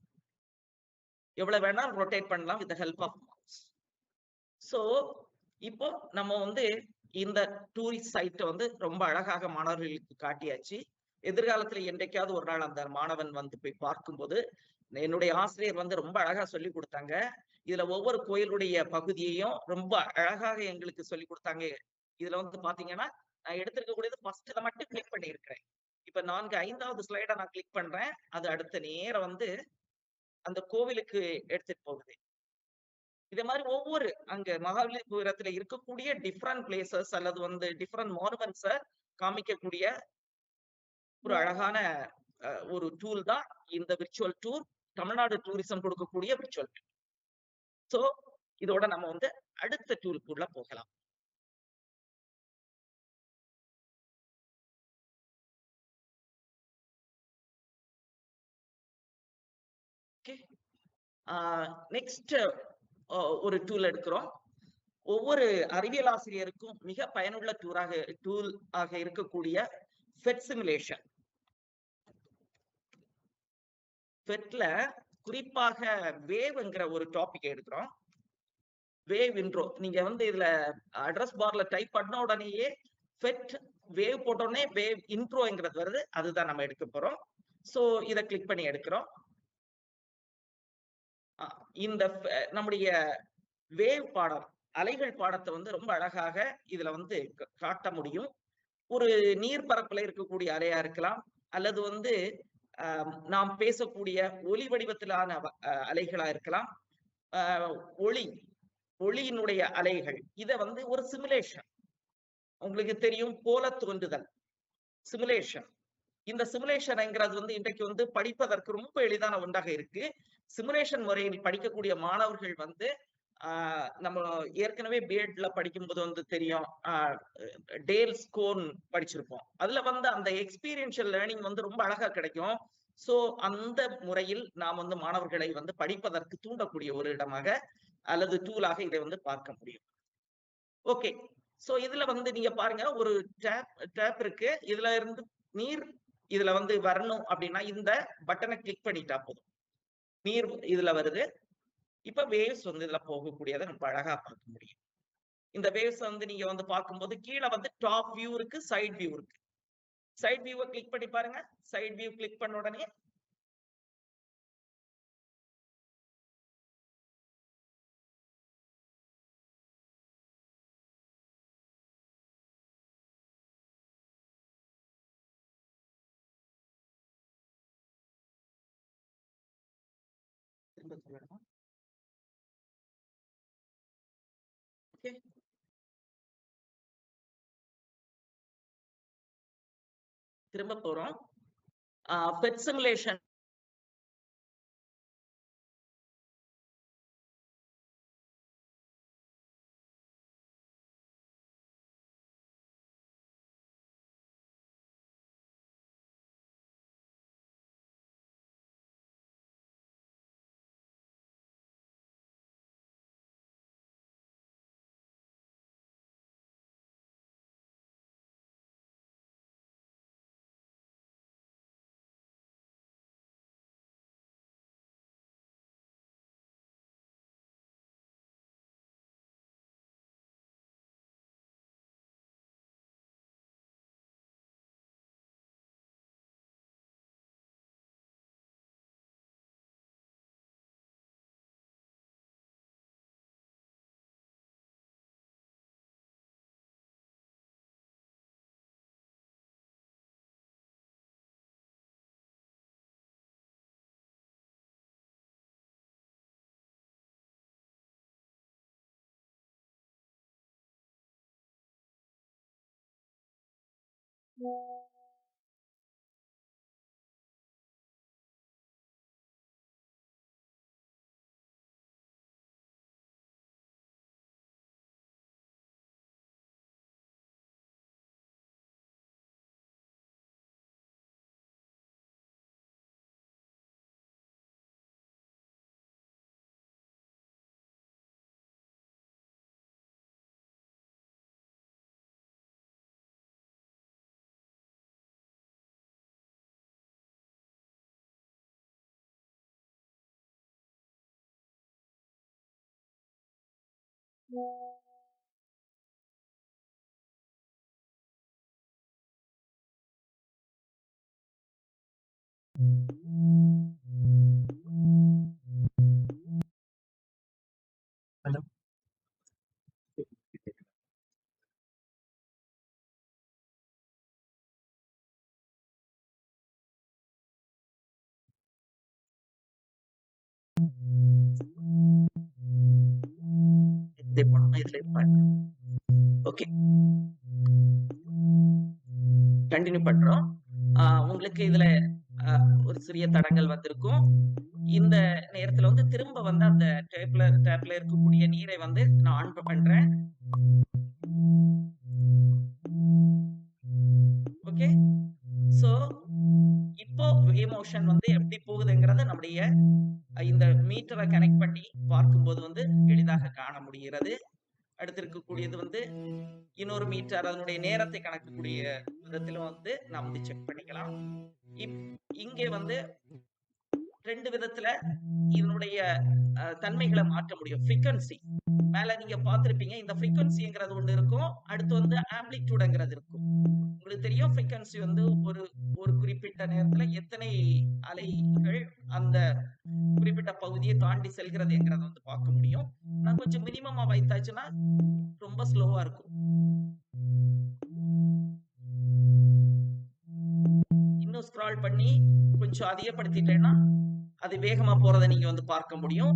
எவ்வளவு வேணாலும் ரொட்டேட் பண்ணலாம் with help of mouse. So இப்போ நம்ம வந்து இந்த டூரிஸ்ட் சைட்டை வந்து ரொம்ப அழகாக மாணவர்களுக்கு காட்டியாச்சு. எதிர்காலத்துல என்றைக்காவது ஒரு நாள் அந்த மாணவன் வந்து போய் பார்க்கும்போது என்னுடைய ஆசிரியர் வந்து ரொம்ப அழகா சொல்லி கொடுத்தாங்க. இதுல ஒவ்வொரு கோயிலுடைய பகுதியையும் ரொம்ப அழகாக எங்களுக்கு சொல்லி கொடுத்தாங்க. இதுல வந்து பாத்தீங்கன்னா நான் எடுத்திருக்கக்கூடியது ஃபர்ஸ்ட் இதை மட்டும் கிளிக் பண்ணி இருக்கிறேன். இப்ப 5வது ஸ்லைடை நான் கிளிக் பண்றேன். அது அடுத்த நேரம் வந்து அந்த கோவிலுக்கு எடுத்துட்டு போகுது. இதே மாதிரி ஒவ்வொரு அங்க மகாபலிபுரத்துல இருக்கக்கூடிய டிஃப்ரெண்ட் பிளேசஸ் அல்லது வந்து டிஃப்ரெண்ட் மானுமெண்ட்ஸ காமிக்கக்கூடிய ஒரு அழகான ஒரு டூல் தான் இந்த விர்ச்சுவல் டூர். தமிழ்நாடு டூரிசம் கொடுக்கக்கூடிய விர்ச்சுவல் டூர். சோ இதோட நம்ம வந்து அடுத்த டூருக்குள்ள போகலாம். நெக்ஸ்ட் ஒரு டூல் எடுக்கிறோம். ஒவ்வொரு அறிவியல் ஆசிரியருக்கும் மிக பயனுள்ள டூல் ஆக இருக்கக்கூடிய ஃபெட் சிமுலேஷன். ஃபெட்ல குறிப்பாக வேவ்ங்கிற ஒரு டாபிக் எடுக்கிறோம். வேவ் இன்ட்ரோ நீங்க வந்து இதுல அட்ரஸ் பார்ல டைப் பண்ண உடனேயே ஃபெட் வேவ் போட்ட உடனே வேவ் இன்ட்ரோங்கிறது வருது. அதுதான் நம்ம எடுக்க போறோம். சோ இதை கிளிக் பண்ணி எடுக்கிறோம். இந்த நம்முடைய வேவ் பாடம் அலைகள் பாடத்தை வந்து ரொம்ப அழகாக இதுல வந்து காட்ட முடியும். ஒரு நீர்பரப்புல இருக்கக்கூடிய அலையா இருக்கலாம் அல்லது வந்து நாம் பேசக்கூடிய ஒலி வடிவத்திலான அலைகளா இருக்கலாம். ஒளியினுடைய அலைகள் இதை வந்து ஒரு சிமுலேஷன். உங்களுக்கு தெரியும் போல தோன்றுதல் சிமுலேஷன். இந்த சிமுலேஷன்ங்கிறது வந்து இன்றைக்கு வந்து படிப்பதற்கு ரொம்ப எளிதான ஒன்றாக இருக்கு. சிமுலேஷன் முறையில் படிக்கக்கூடிய மாணவர்கள் வந்து நம்ம ஏற்கனவே பிஎட்ல படிக்கும்போது வந்து தெரியும், டேல் ஸ்கோன் படிச்சிருப்போம். அதுல வந்து அந்த எக்ஸ்பீரியன்ஷியல் லேர்னிங் வந்து ரொம்ப அழகா கிடைக்கும். சோ அந்த முறையில் நாம் வந்து மாணவர்களை வந்து படிப்பதற்கு தூண்டக்கூடிய ஒரு இடமாக அல்லது டூலாக இதை வந்து பார்க்க முடியும். ஓகே, சோ இதுல வந்து நீங்க பாருங்க ஒரு டேப் இருக்கு. இதுல இருந்து நீர் இதுல வந்து வரணும் அப்படின்னா இந்த பட்டனை கிளிக் பண்ணிட்டா போதும், நீர் இதுல வருது. இப்ப வேவ்ஸ் வந்து இதுல போகக்கூடியதை நம்ம அழகா பார்க்க முடியும். இந்த வேவ்ஸ் வந்து நீங்க வந்து பார்க்கும்போது கீழே வந்து டாப் வியூ இருக்கு, சைட் வியூ இருக்கு. சைட் வியூவை கிளிக் பண்ணி பாருங்க. சைட் வியூ கிளிக் பண்ண உடனே திரும்ப சொல்லணுமா? ஓகே, திரும்ப போறோம். பெட் சிமுலேஷன் ஹலோ. ஓகே, கண்டினியூ பண்றோம். உங்களுக்கு இதுல ஒரு சிறிய தடங்கள் வந்திருக்கும். இந்த நேரத்துல வந்து திரும்ப வந்து அந்த டேப்ல இருக்கக்கூடிய நீரை வந்து நான் ஆன் பண்றேன். ஓகே, சோ இப்போ வேவ் மோஷன் வந்து எப்படி போகுதுங்கிறத நம்முடைய இந்த மீட்டரை கனெக்ட் பண்ணி பார்க்கும்போது வந்து எளிதாக காண முடிகிறது. அடுத்து இருக்கக்கூடியது வந்து இன்னொரு மீட்டர், அதனுடைய நேரத்தை கணக்கக்கூடிய விதத்திலும் வந்து நாம் வந்து செக் பண்ணிக்கலாம். இங்கே வந்து 2 விதத்துல இதனுடைய தன்மைகளை மாற்ற முடியும். ஃப்ரீக்வன்சி மேல நீங்க பார்த்திருப்பீங்க, இந்த ஃப்ரீக்வன்சிங்கிறது ஒண்ணு இருக்கும், அடுத்து வந்து ஆம்ப்ளிடியூட்ங்கிறது இருக்கும். உங்களுக்கு தெரியும் ஃப்ரீக்வன்சி வந்து ஒரு குறிப்பிட்ட நேரத்துல எத்தனை அலைகள் அந்த குறிப்பிட்ட பகுதியை தாண்டி செல்கிறதுங்கிறத வந்து பார்க்க முடியும். நான் கொஞ்சம் மினிமமா வைத்தாச்சுன்னா ரொம்ப ஸ்லோவா இருக்கும். இன்னும் ஸ்க்ரால் பண்ணி கொஞ்சம் அதிகப்படுத்திட்டேன்னா அது வேகமா போறதை நீங்க வந்து பார்க்க முடியும்.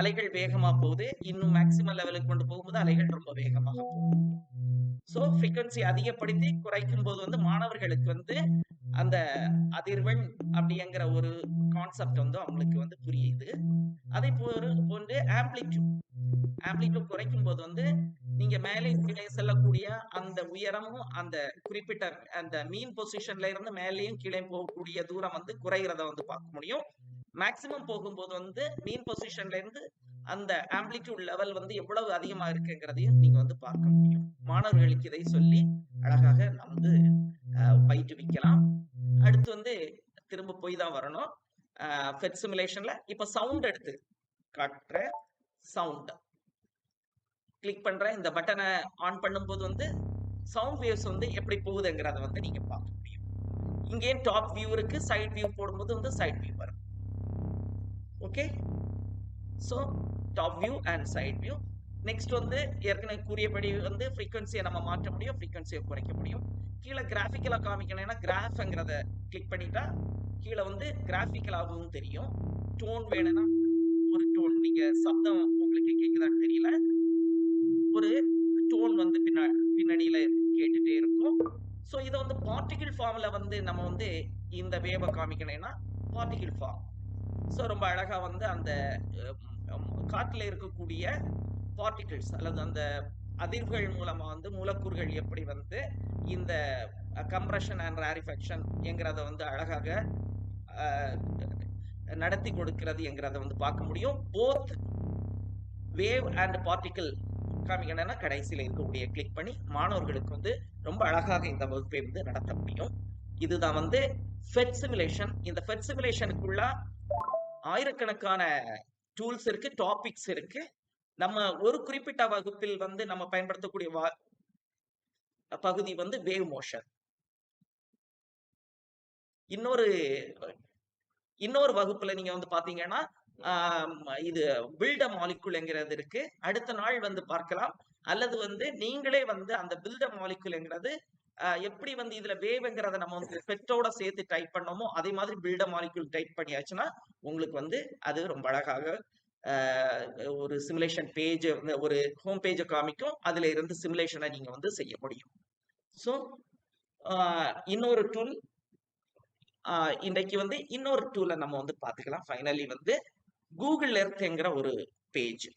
அலைகள் வேகமா போகுது. இன்னும் மேக்சிமம் லெவலுக்கு கொண்டு போகும்போது அலைகள் ரொம்ப வேகமாக போகும். சோ ஃப்ரீக்வன்சி அதிகப்படுத்தி குறைக்கும் போது வந்து மாணவர்களுக்கு வந்து அந்த அதிர்வெண் அப்படிங்கிற ஒரு கான்செப்ட் வந்து அவங்களுக்கு வந்து புரியுது. அதே போன்று ஆம்ப்ளிடியூட் குறைக்கும் போது வந்து நீங்க மேலே கீழே செல்லக்கூடிய அந்த உயரமும் அந்த குறிப்பிட்ட அந்த மீன் பொசிஷன்ல இருந்து மேலேயும் கீழே போகக்கூடிய தூரம் வந்து குறைகிறத வந்து பார்க்க முடியும். மேக்சிமம் போகும்போது வந்து மீன் பொசிஷன்ல இருந்து அந்த ஆம்ப்ளிடியூட் லெவல் வந்து எவ்வளவு அதிகமா இருக்குங்கிறதையும் நீங்க வந்து பார்க்க முடியும். மாணவர்களுக்கு இதை சொல்லி அழகாக நாம் வந்து பயிற்றுவிக்கலாம். அடுத்து வந்து திரும்ப போய் தான் வரணும். ஃபெட் சிமுலேஷன்ல இப்ப சவுண்ட் எடுத்து காட்டுற சவுண்ட் கிளிக் பண்றேன். இந்த பட்டனை ஆன் பண்ணும்போது வந்து சவுண்ட் வேவ்ஸ் வந்து எப்படி போகுதுங்கிறத வந்து நீங்க பார்க்க முடியும். இங்கே டாப் வியூ இருக்கு, சைட் வியூ போடும்போது வந்து சைட் வியூ வரும். Okay, so top view and side view. Next வந்து ஏற்கனவே கூறியபடி வந்து ஃப்ரீக்வன்சியை நம்ம மாற்ற முடியும், ஃப்ரீக்வன்சியை குறைக்க முடியும். கீழே கிராஃபிக்கலா காமிக்கணும்னா கிராஃப்ங்கிறத கிளிக் பண்ணிட்டா கீழே வந்து கிராஃபிக்கலாகவும் தெரியும். டோன் வேணும்னா நீங்க சப்தம் உங்களுக்கு கேக்குதான்னு தெரியல, ஒரு டோன் வந்து பின்னணியில கேட்டுட்டே இருக்கும். சோ இத வந்து பார்ட்டிகிள் ஃபார்ம்ல வந்து நம்ம வந்து இந்த வேவ காமிக்கணும்னா பார்ட்டிகிள் ஃபார்ம். சோ ரொம்ப அழகா வந்து அந்த காற்றுல இருக்கக்கூடிய பார்ட்டிகிள்ஸ் அல்லது அந்த அதிர்வுகள் மூலமா வந்து மூலக்கூறுகள் எப்படி வந்து இந்த கம்ப்ரஷன் அண்ட் ராரிஃபெக்ஷன் என்கிறத வந்து அழகாக நடத்தி கொடுக்கிறது என்கிறத வந்து பார்க்க முடியும். போத் வேவ் அண்ட் பார்ட்டிகிள் காமிக்கணும்னா கடைசியில இருக்கக்கூடிய கிளிக் பண்ணி மாணவர்களுக்கு வந்து ரொம்ப அழகாக இந்த வகுப்பை வந்து நடத்த முடியும். இதுதான் வந்து ஃபெட் சிமுலேஷன். இந்த ஃபெட் சிமுலேஷனுக்குள்ள ஆயிரக்கணக்கான டூல்ஸ் இருக்கு, டாபிக்ஸ் இருக்கு. நம்ம ஒரு குறிப்பிட்ட வகுப்பில் வந்து நம்ம பயன்படுத்தக்கூடிய பகுதி வந்து வேவ் மோஷன். இன்னொரு வகுப்புல நீங்க வந்து பாத்தீங்கன்னா இது பில்ட் அ மாலிகுல்ங்கிறது இருக்கு. அடுத்த நாள் வந்து பார்க்கலாம். அல்லது வந்து நீங்களே வந்து அந்த பில்ட் அ மாலிகுல்ங்கிறது எப்படி வந்து இதுல வேவ்ங்கிறத நம்ம வந்து ஃபெட்டோட சேர்த்து டைப் பண்ணோமோ அதே மாதிரி பில்ட் அ மாலிகுல் டைப் பண்ணியாச்சுன்னா உங்களுக்கு வந்து அது ரொம்ப அழகாக ஒரு சிமுலேஷன் பேஜ், ஒரு ஹோம் பேஜை காமிக்கும். அதுல இருந்து சிமுலேஷனை நீங்க வந்து செய்ய முடியும். ஸோ இன்னொரு டூல், இன்றைக்கு வந்து இன்னொரு டூலை நம்ம வந்து பார்த்துக்கலாம். ஃபைனலி வந்து கூகுள் எர்த்ங்கிற ஒரு பேஜ்.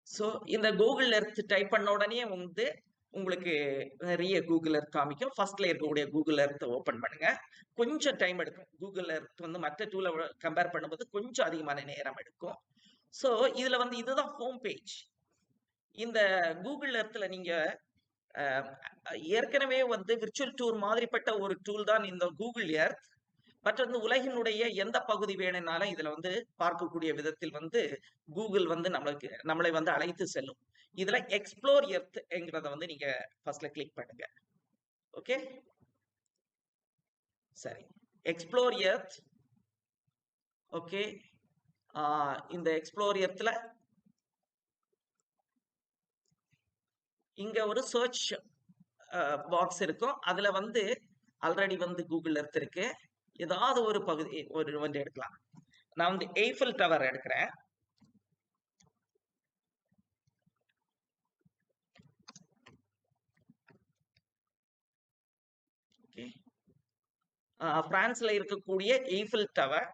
ஸோ இந்த கூகுள் எர்த் டைப் பண்ண உடனே வந்து உங்களுக்கு நிறைய கூகுள் எர்த் காமிக்கும். ஃபர்ஸ்ட்ல இருக்கக்கூடிய கூகுள் எர்த் ஓபன் பண்ணுங்க. கொஞ்சம் டைம் எடுக்கும். கூகுள் எர்த் வந்து மற்ற டூலை கம்பேர் பண்ணும்போது கொஞ்சம் அதிகமான நேரம் எடுக்கும். ஸோ இதுல வந்து இதுதான் ஹோம் பேஜ். இந்த கூகுள் எர்த்ல நீங்க ஏற்கனவே வந்து விர்ச்சுவல் டூர் மாதிரிப்பட்ட ஒரு டூல் தான் இந்த கூகுள் எர்த். பட் வந்து உலகினுடைய எந்த பகுதி வேணும்னாலும் இதுல வந்து பார்க்கக்கூடிய விதத்தில் வந்து கூகுள் வந்து நம்மளை வந்து அழைத்து செல்லும். இதுல எக்ஸ்ப்ளோர் எர்த் என்கிறத வந்து நீங்க ஃபர்ஸ்ட்ல கிளிக் பண்ணுங்க. ஓகே, சரி, எக்ஸ்ப்ளோர் எர்த். ஓகே, இந்த எக்ஸ்ப்ளோர் எர்த்ல இங்க ஒரு சர்ச் பாக்ஸ் இருக்கும். அதுல வந்து ஆல்ரெடி வந்து கூகுள் எர்த் இருக்கு. ஏதாவது ஒரு பகுதி வந்து எடுக்கலாம். நான் வந்து எய்ஃபில் டவர் எடுக்கிறேன். பிரான்ஸ்ல இருக்கக்கூடிய எய்ஃபில் டவர்.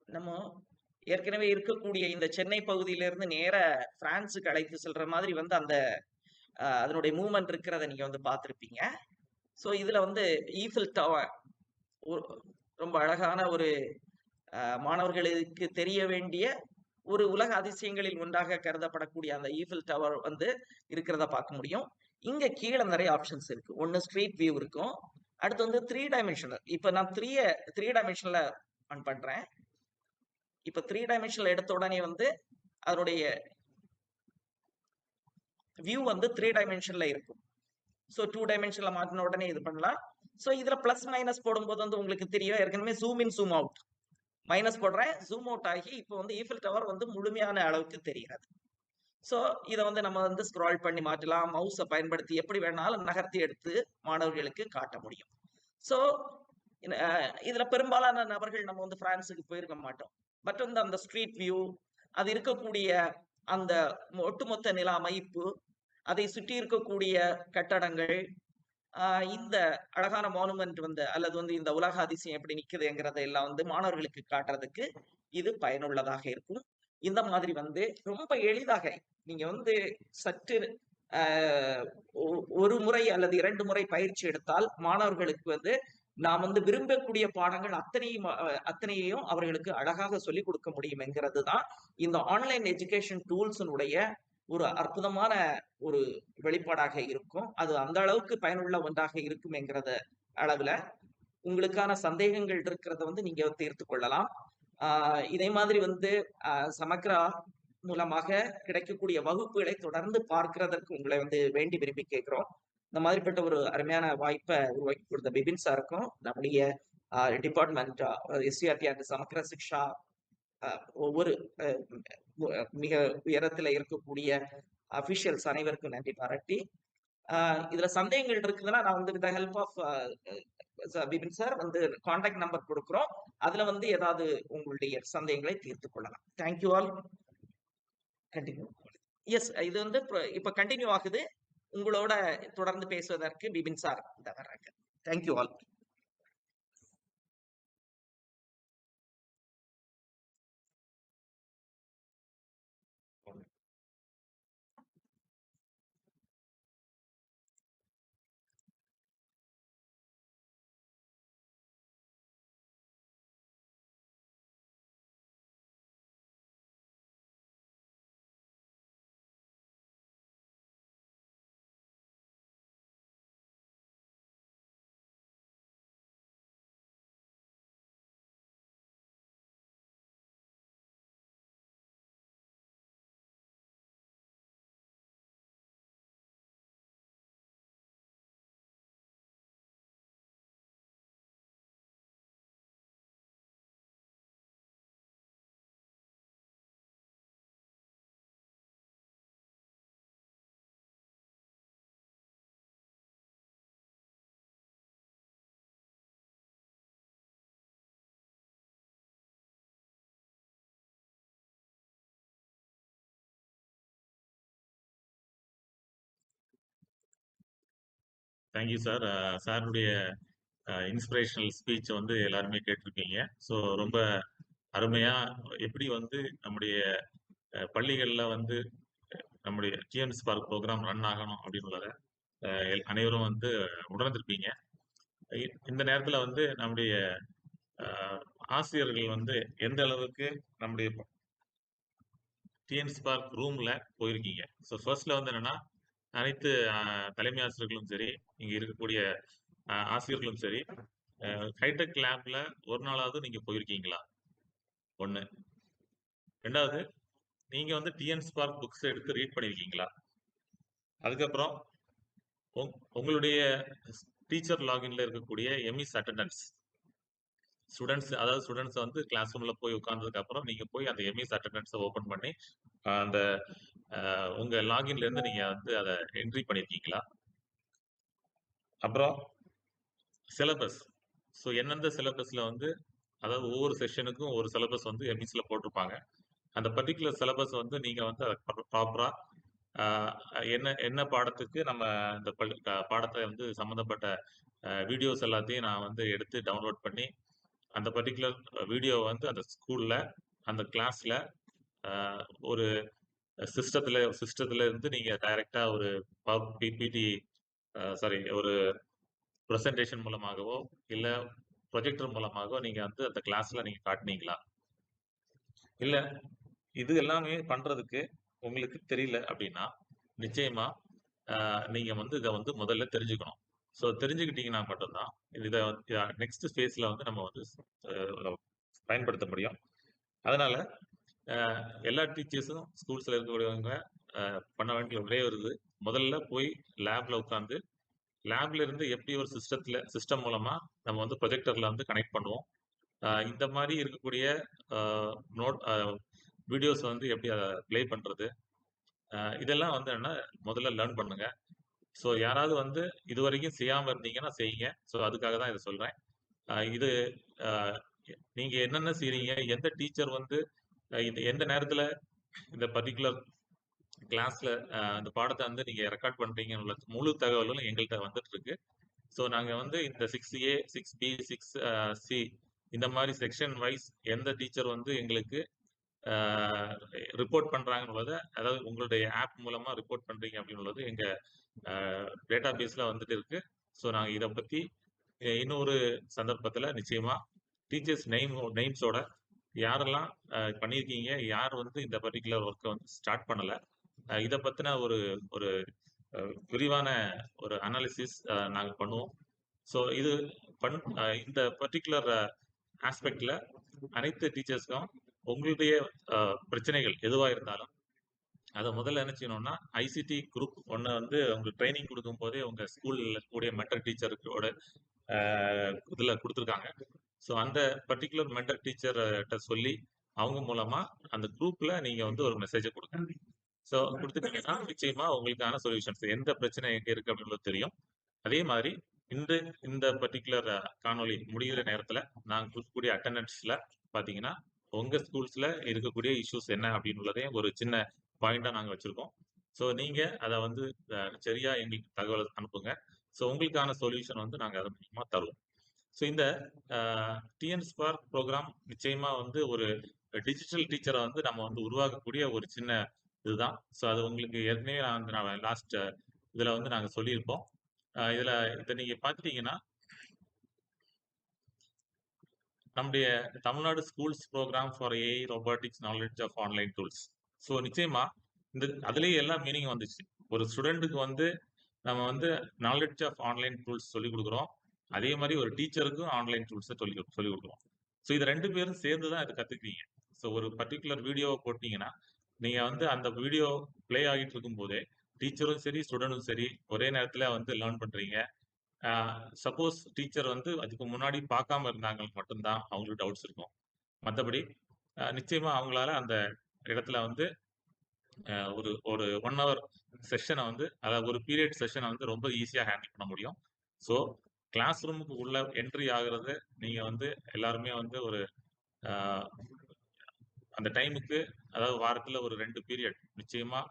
நம்ம ஏற்கனவே இருக்கக்கூடிய இந்த சென்னை பகுதியிலிருந்து நேர பிரான்ஸுக்கு அழைத்து செல்ற மாதிரி வந்து அந்த அதனுடைய மூவ்மெண்ட் இருக்கிறத நீங்க வந்து பார்த்திருப்பீங்க. ஸோ இதுல வந்து ஈஃபில் டவர் ரொம்ப அழகான ஒரு மாணவர்களுக்கு தெரிய வேண்டிய ஒரு உலக அதிசயங்களில் ஒன்றாக கருதப்படக்கூடிய அந்த ஈஃபில் டவர் வந்து இருக்கிறத பார்க்க முடியும். இங்க கீழே நிறைய ஆப்ஷன்ஸ் இருக்கு. ஒன்னு ஸ்ட்ரீட் வியூ இருக்கும். அடுத்து வந்து 3 டைமென்ஷனல். இப்ப நான் 3 டைமென்ஷன்ல ஆன் பண்றேன். இப்ப 3 டைமென்ஷன்ல எடுத்த உடனே வந்து அதனுடைய வியூ வந்து 3 டைமென்ஷன்ல இருக்கும். ஸோ 2 டைமென்ஷன்ல மாற்றின உடனே இது பண்ணலாம். ஸோ இதுல பிளஸ் மைனஸ் போடும்போது வந்து உங்களுக்கு தெரியும். ஏற்கனவே zoom in zoom out, minus போடுறேன், ஜூம் அவுட் ஆகி இப்போ வந்து ஈஃபில் டவர் வந்து முழுமையான அளவுக்கு தெரிகிறது. ஸோ இதை வந்து நம்ம வந்து ஸ்க்ரால் பண்ணி மாற்றலாம். மவுஸை பயன்படுத்தி எப்படி வேணாலும் நகர்த்தி எடுத்து மாணவர்களுக்கு காட்ட முடியும். ஸோ இதுல பெரும்பாலான நபர்கள் நம்ம வந்து பிரான்ஸுக்கு போயிருக்க மாட்டோம். பட் வந்து அந்த ஸ்ட்ரீட் வியூ, அது இருக்கக்கூடிய அந்த ஒட்டுமொத்த நில அமைப்பு, அதை சுற்றி இருக்கக்கூடிய கட்டடங்கள், இந்த அழகான மானுமெண்ட் வந்து அல்லது வந்து இந்த உலக அதிசயம் எப்படி நிக்குதுங்கிறத எல்லாம் வந்து மாணவர்களுக்கு காட்டுறதுக்கு இது பயனுள்ளதாக இருக்கும். இந்த மாதிரி வந்து ரொம்ப எளிதாக நீங்க வந்து சற்று ஒரு முறை அல்லது 2 முறை பயிற்சி எடுத்தால் மாணவர்களுக்கு வந்து நாம் வந்து விரும்பக்கூடிய பாடங்கள் அத்தனையையும் அவர்களுக்கு அழகாக சொல்லிக் கொடுக்க முடியும் என்கிறது தான் இந்த ஆன்லைன் எஜுகேஷன் டூல்ஸினுடைய ஒரு அற்புதமான ஒரு வெளிப்பாடாக இருக்கும். அது அந்த அளவுக்கு பயனுள்ள ஒன்றாக இருக்கும் என்கிறத அளவுல உங்களுக்கான சந்தேகங்கள் இருக்கிறத வந்து நீங்க தீர்த்து கொள்ளலாம். இதே மாதிரி வந்து சமக்ரா மூலமாக கிடைக்கக்கூடிய வகுப்புகளை தொடர்ந்து பார்க்கிறதற்கு உங்களை வந்து வேண்டி விரும்பி கேட்கிறோம். இந்த மாதிரிப்பட்ட ஒரு அருமையான வாய்ப்பை உருவாக்கி கொடுத்த பிபின் சாருக்கும் நம்முடைய டிபார்ட்மெண்ட் எஸ்சிஆர்டி அண்ட் சமக்ர சிக்ஷா ஒவ்வொரு மிக உயரத்துல இருக்கக்கூடிய அபிஷியல்ஸ் அனைவருக்கும் நன்றி பாராட்டி, இதுல சந்தேகங்கள் இருக்குதுன்னா நான் வந்து with help of Bipin sir வந்து கான்டாக்ட் நம்பர் கொடுக்குறோம். அதுல வந்து ஏதாவது உங்களுடைய சந்தேகங்களை தீர்த்து கொள்ளலாம். Thank you all. கண்டினியூ. எஸ், இது வந்து இப்ப கண்டினியூ ஆகுது. உங்களோட தொடர்ந்து பேசுவதற்கு பிபின் சார் இந்த வர்றாங்க. Thank you all. Thank you sir. சாருடைய இன்ஸ்பிரேஷனல் ஸ்பீச் வந்து எல்லாருமே கேட்டிருப்பீங்க. ஸோ ரொம்ப அருமையா எப்படி வந்து நம்முடைய பள்ளிகள்ல வந்து நம்முடைய டிஎன் ஸ்பார்க் ப்ரோக்ராம் ரன் ஆகணும் அப்படின்றத அனைவரும் வந்து உணர்ந்திருப்பீங்க. இந்த நேரத்துல வந்து நம்முடைய ஆசிரியர்கள் வந்து எந்த அளவுக்கு நம்முடைய டிஎன் ஸ்பார்க் ரூம்ல போயிருக்கீங்க. ஸோ ஃபர்ஸ்ட்ல வந்து என்னன்னா, அனைத்து தலைமை ஆசிரியர்களும் சரி, இங்க இருக்கக்கூடிய ஆசிரியர்களும் சரி, ஹைடெக் லேப்ல ஒரு நாளாவது நீங்க போயிருக்கீங்களா? ஒண்ணு. ரெண்டாவது, நீங்க வந்து டிஎன் ஸ்பார்க் புக்ஸ் எடுத்து ரீட் பண்ணிருக்கீங்களா? அதுக்கப்புறம் உங்களுடைய டீச்சர் லாகின்ல இருக்கக்கூடிய எம்இஸ் அட்டெண்டன்ஸ் ஸ்டூடெண்ட்ஸ் வந்து கிளாஸ் ரூம்ல போய் உட்கார்ந்ததுக்கு அப்புறம் நீங்க போய் அந்த எம்இஸ் அட்டெண்டன்ஸை ஓபன் பண்ணி அந்த உங்க லாகின்ல இருந்து நீங்க வந்து அதை என்ட்ரி பண்ணிருக்கீங்களா? அப்புறம் சிலபஸ். ஸோ எந்தெந்த சிலபஸ்ல வந்து, அதாவது ஒவ்வொரு செஷனுக்கும் ஒரு சிலபஸ் வந்து எம்இஸ்ல போட்டிருப்பாங்க. அந்த பர்டிகுலர் சிலபஸ் வந்து நீங்க வந்து ப்ராப்பரா என்ன என்ன பாடத்துக்கு நம்ம இந்த பாடத்தை வந்து சம்மந்தப்பட்ட வீடியோஸ் எல்லாத்தையும் நான் வந்து எடுத்து டவுன்லோட் பண்ணி அந்த பர்டிகுலர் வீடியோ வந்து அந்த ஸ்கூல்ல அந்த கிளாஸ்ல ஒரு சிஸ்டத்துல இருந்து நீங்க டைரக்டா ஒரு பிபிடி ஒரு ப்ரெசன்டேஷன் மூலமாகவோ இல்ல ப்ரொஜெக்டர் மூலமாகவோ நீங்க வந்து அந்த கிளாஸ்ல நீங்க காட்டினீங்களா? இல்ல இது எல்லாமே பண்றதுக்கு உங்களுக்கு தெரியல அப்படின்னா நிச்சயமா நீங்க வந்து இதை வந்து முதல்ல தெரிஞ்சுக்கணும். ஸோ தெரிஞ்சுக்கிட்டீங்கன்னா மட்டும்தான் இதை நெக்ஸ்ட் ஃபேஸ்ல வந்து நம்ம வந்து பயன்படுத்த முடியும். அதனால எல்லா டீச்சர்ஸும் ஸ்கூல்ஸ்ல இருக்கக்கூடியவங்க பண்ண வேண்டிய ஒரே ஒரு முதல்ல போய் லேப்ல உட்காந்து லேப்ல இருந்து எப்படி ஒரு சிஸ்டம் மூலமா நம்ம வந்து ப்ரொஜெக்டர்ல வந்து கனெக்ட் பண்ணுவோம். இந்த மாதிரி இருக்கக்கூடிய நோட் வீடியோஸ் வந்து எப்படி அதை ப்ளே பண்றது, இதெல்லாம் வந்து என்ன முதல்ல லேர்ன் பண்ணுங்க. ஸோ யாராவது வந்து இது வரைக்கும் செய்யாம இருந்தீங்கன்னா செய்யுங்க. ஸோ அதுக்காக தான் இதை சொல்றேன். இது நீங்க என்னென்ன செய்றீங்க, எந்த டீச்சர் வந்து எந்த நேரத்துல இந்த பர்டிகுலர் கிளாஸ்ல அந்த பாடத்தை வந்து நீங்க ரெக்கார்ட் பண்றீங்கன்னு முழு தகவலும் எங்கள்கிட்ட வந்துட்டு இருக்கு. ஸோ நாங்க வந்து இந்த 6A 6B 6C இந்த மாதிரி செக்ஷன் வைஸ் எந்த டீச்சர் வந்து எங்களுக்கு ரிப்போர்ட் பண்றாங்கன்றத, அதாவது உங்களுடைய ஆப் மூலமா ரிப்போர்ட் பண்றீங்க அப்படின்றது எங்க டேட்டா பேஸ்ல வந்துட்டு இருக்கு. ஸோ நாங்க இதை பத்தி இன்னொரு சந்தர்ப்பத்துல நிச்சயமா டீச்சர்ஸ் நெய்ம்ஸோட யாரெல்லாம் பண்ணியிருக்கீங்க, யார் வந்து இந்த பர்டிகுலர் ஒர்க்கை வந்து ஸ்டார்ட் பண்ணல, இதை பத்தின ஒரு ஒரு விரிவான ஒரு அனாலிசிஸ் நாங்கள் பண்ணுவோம். ஸோ இது இந்த பர்டிகுலர் ஆஸ்பெக்ட்ல அனைத்து டீச்சர்ஸ்க்கும் உங்களுடைய பிரச்சனைகள் எதுவா இருந்தாலும் அதை முதல்ல என்ன செய்யணும்னா ஐசிடி குரூப் ஒன்று வந்து உங்களுக்கு ட்ரைனிங் கொடுக்கும் போதே உங்க ஸ்கூல்ல இருக்கக்கூடிய மென்டர் டீச்சரோட இதுல கொடுத்துருக்காங்க. ஸோ அந்த பர்டிகுலர் மென்டர் டீச்சர்கிட்ட சொல்லி அவங்க மூலமா அந்த குரூப்ல நீங்க வந்து ஒரு மெசேஜை கொடுங்க. ஸோ கொடுத்துட்டீங்கன்னா நிச்சயமா உங்களுக்கான சொல்யூஷன்ஸ் எந்த பிரச்சனை எங்க இருக்கு அப்படின்றது தெரியும். அதே மாதிரி இந்த இந்த பர்டிகுலர் காணொளி முடிகிற நேரத்துல நாங்க கொடுக்கக்கூடிய அட்டண்டன்ஸ்ல பாத்தீங்கன்னா உங்க ஸ்கூல்ஸ்ல இருக்கக்கூடிய இஷ்யூஸ் என்ன அப்படின்றதையும் ஒரு சின்ன பாயிண்டா நாங்க வச்சிருக்கோம். ஸோ நீங்க அதை வந்து சரியா எங்களுக்கு தகவல் அனுப்புங்க. ஸோ உங்களுக்கான சொல்யூஷன் வந்து நாங்க அதை மூலமா தருவோம். ஸோ இந்த டிஎன் ஸ்பார்க் ப்ரோக்ராம் நிச்சயமா வந்து ஒரு டிஜிட்டல் டீச்சரை வந்து நம்ம வந்து உருவாக்கக்கூடிய ஒரு சின்ன இதுதான். ஸோ அது உங்களுக்கு ஏற்கனவே நான் லாஸ்ட் இதுல வந்து நாங்க சொல்லியிருப்போம். இதுல இதை நீங்க பாத்துட்டீங்கன்னா நம்முடைய Tamil Nadu schools program for AI robotics knowledge of online tools. So நிச்சயமா இந்த அதுலயே எல்லா மீனிங் வந்துச்சு. ஒரு ஸ்டூடெண்ட்டுக்கு வந்து நம்ம வந்து நாலேஜ் ஆஃப் ஆன்லைன் டூல்ஸ் சொல்லி கொடுக்குறோம். அதே மாதிரி ஒரு டீச்சருக்கும் ஆன்லைன் டூல்ஸை சொல்லி கொடுக்குறோம். ஸோ இது 2 பேரும் சேர்ந்து தான் இதை கத்துக்கிறீங்க. ஸோ ஒரு பர்டிகுலர் வீடியோவை போட்டீங்கன்னா நீங்க வந்து அந்த வீடியோ பிளே ஆகிட்டு இருக்கும் போதே டீச்சரும் சரி ஸ்டூடெண்ட்டும் சரி ஒரே நேரத்துல வந்து லேர்ன் பண்றீங்க. சப்போஸ் டீச்சர் வந்து அதுக்கு முன்னாடி பார்க்காம இருந்தாங்க மட்டும்தான் அவங்களுக்கு டவுட்ஸ் இருக்கும். மற்றபடி நிச்சயமா அவங்களால அந்த இடத்துல வந்து ஒரு ஒரு 1 ஹவர் செஷனை வந்து அதாவது ஒரு பீரியட் செஷனை வந்து ரொம்ப ஈஸியா ஹேண்டில் பண்ண முடியும். ஸோ கிளாஸ் ரூமுக்கு உள்ள என்ட்ரி ஆகுறது நீங்க வந்து எல்லாருமே வந்து ஒரு அந்த டைமுக்கு அதாவது வாரத்துல ஒரு 2 பீரியட் நிச்சயமா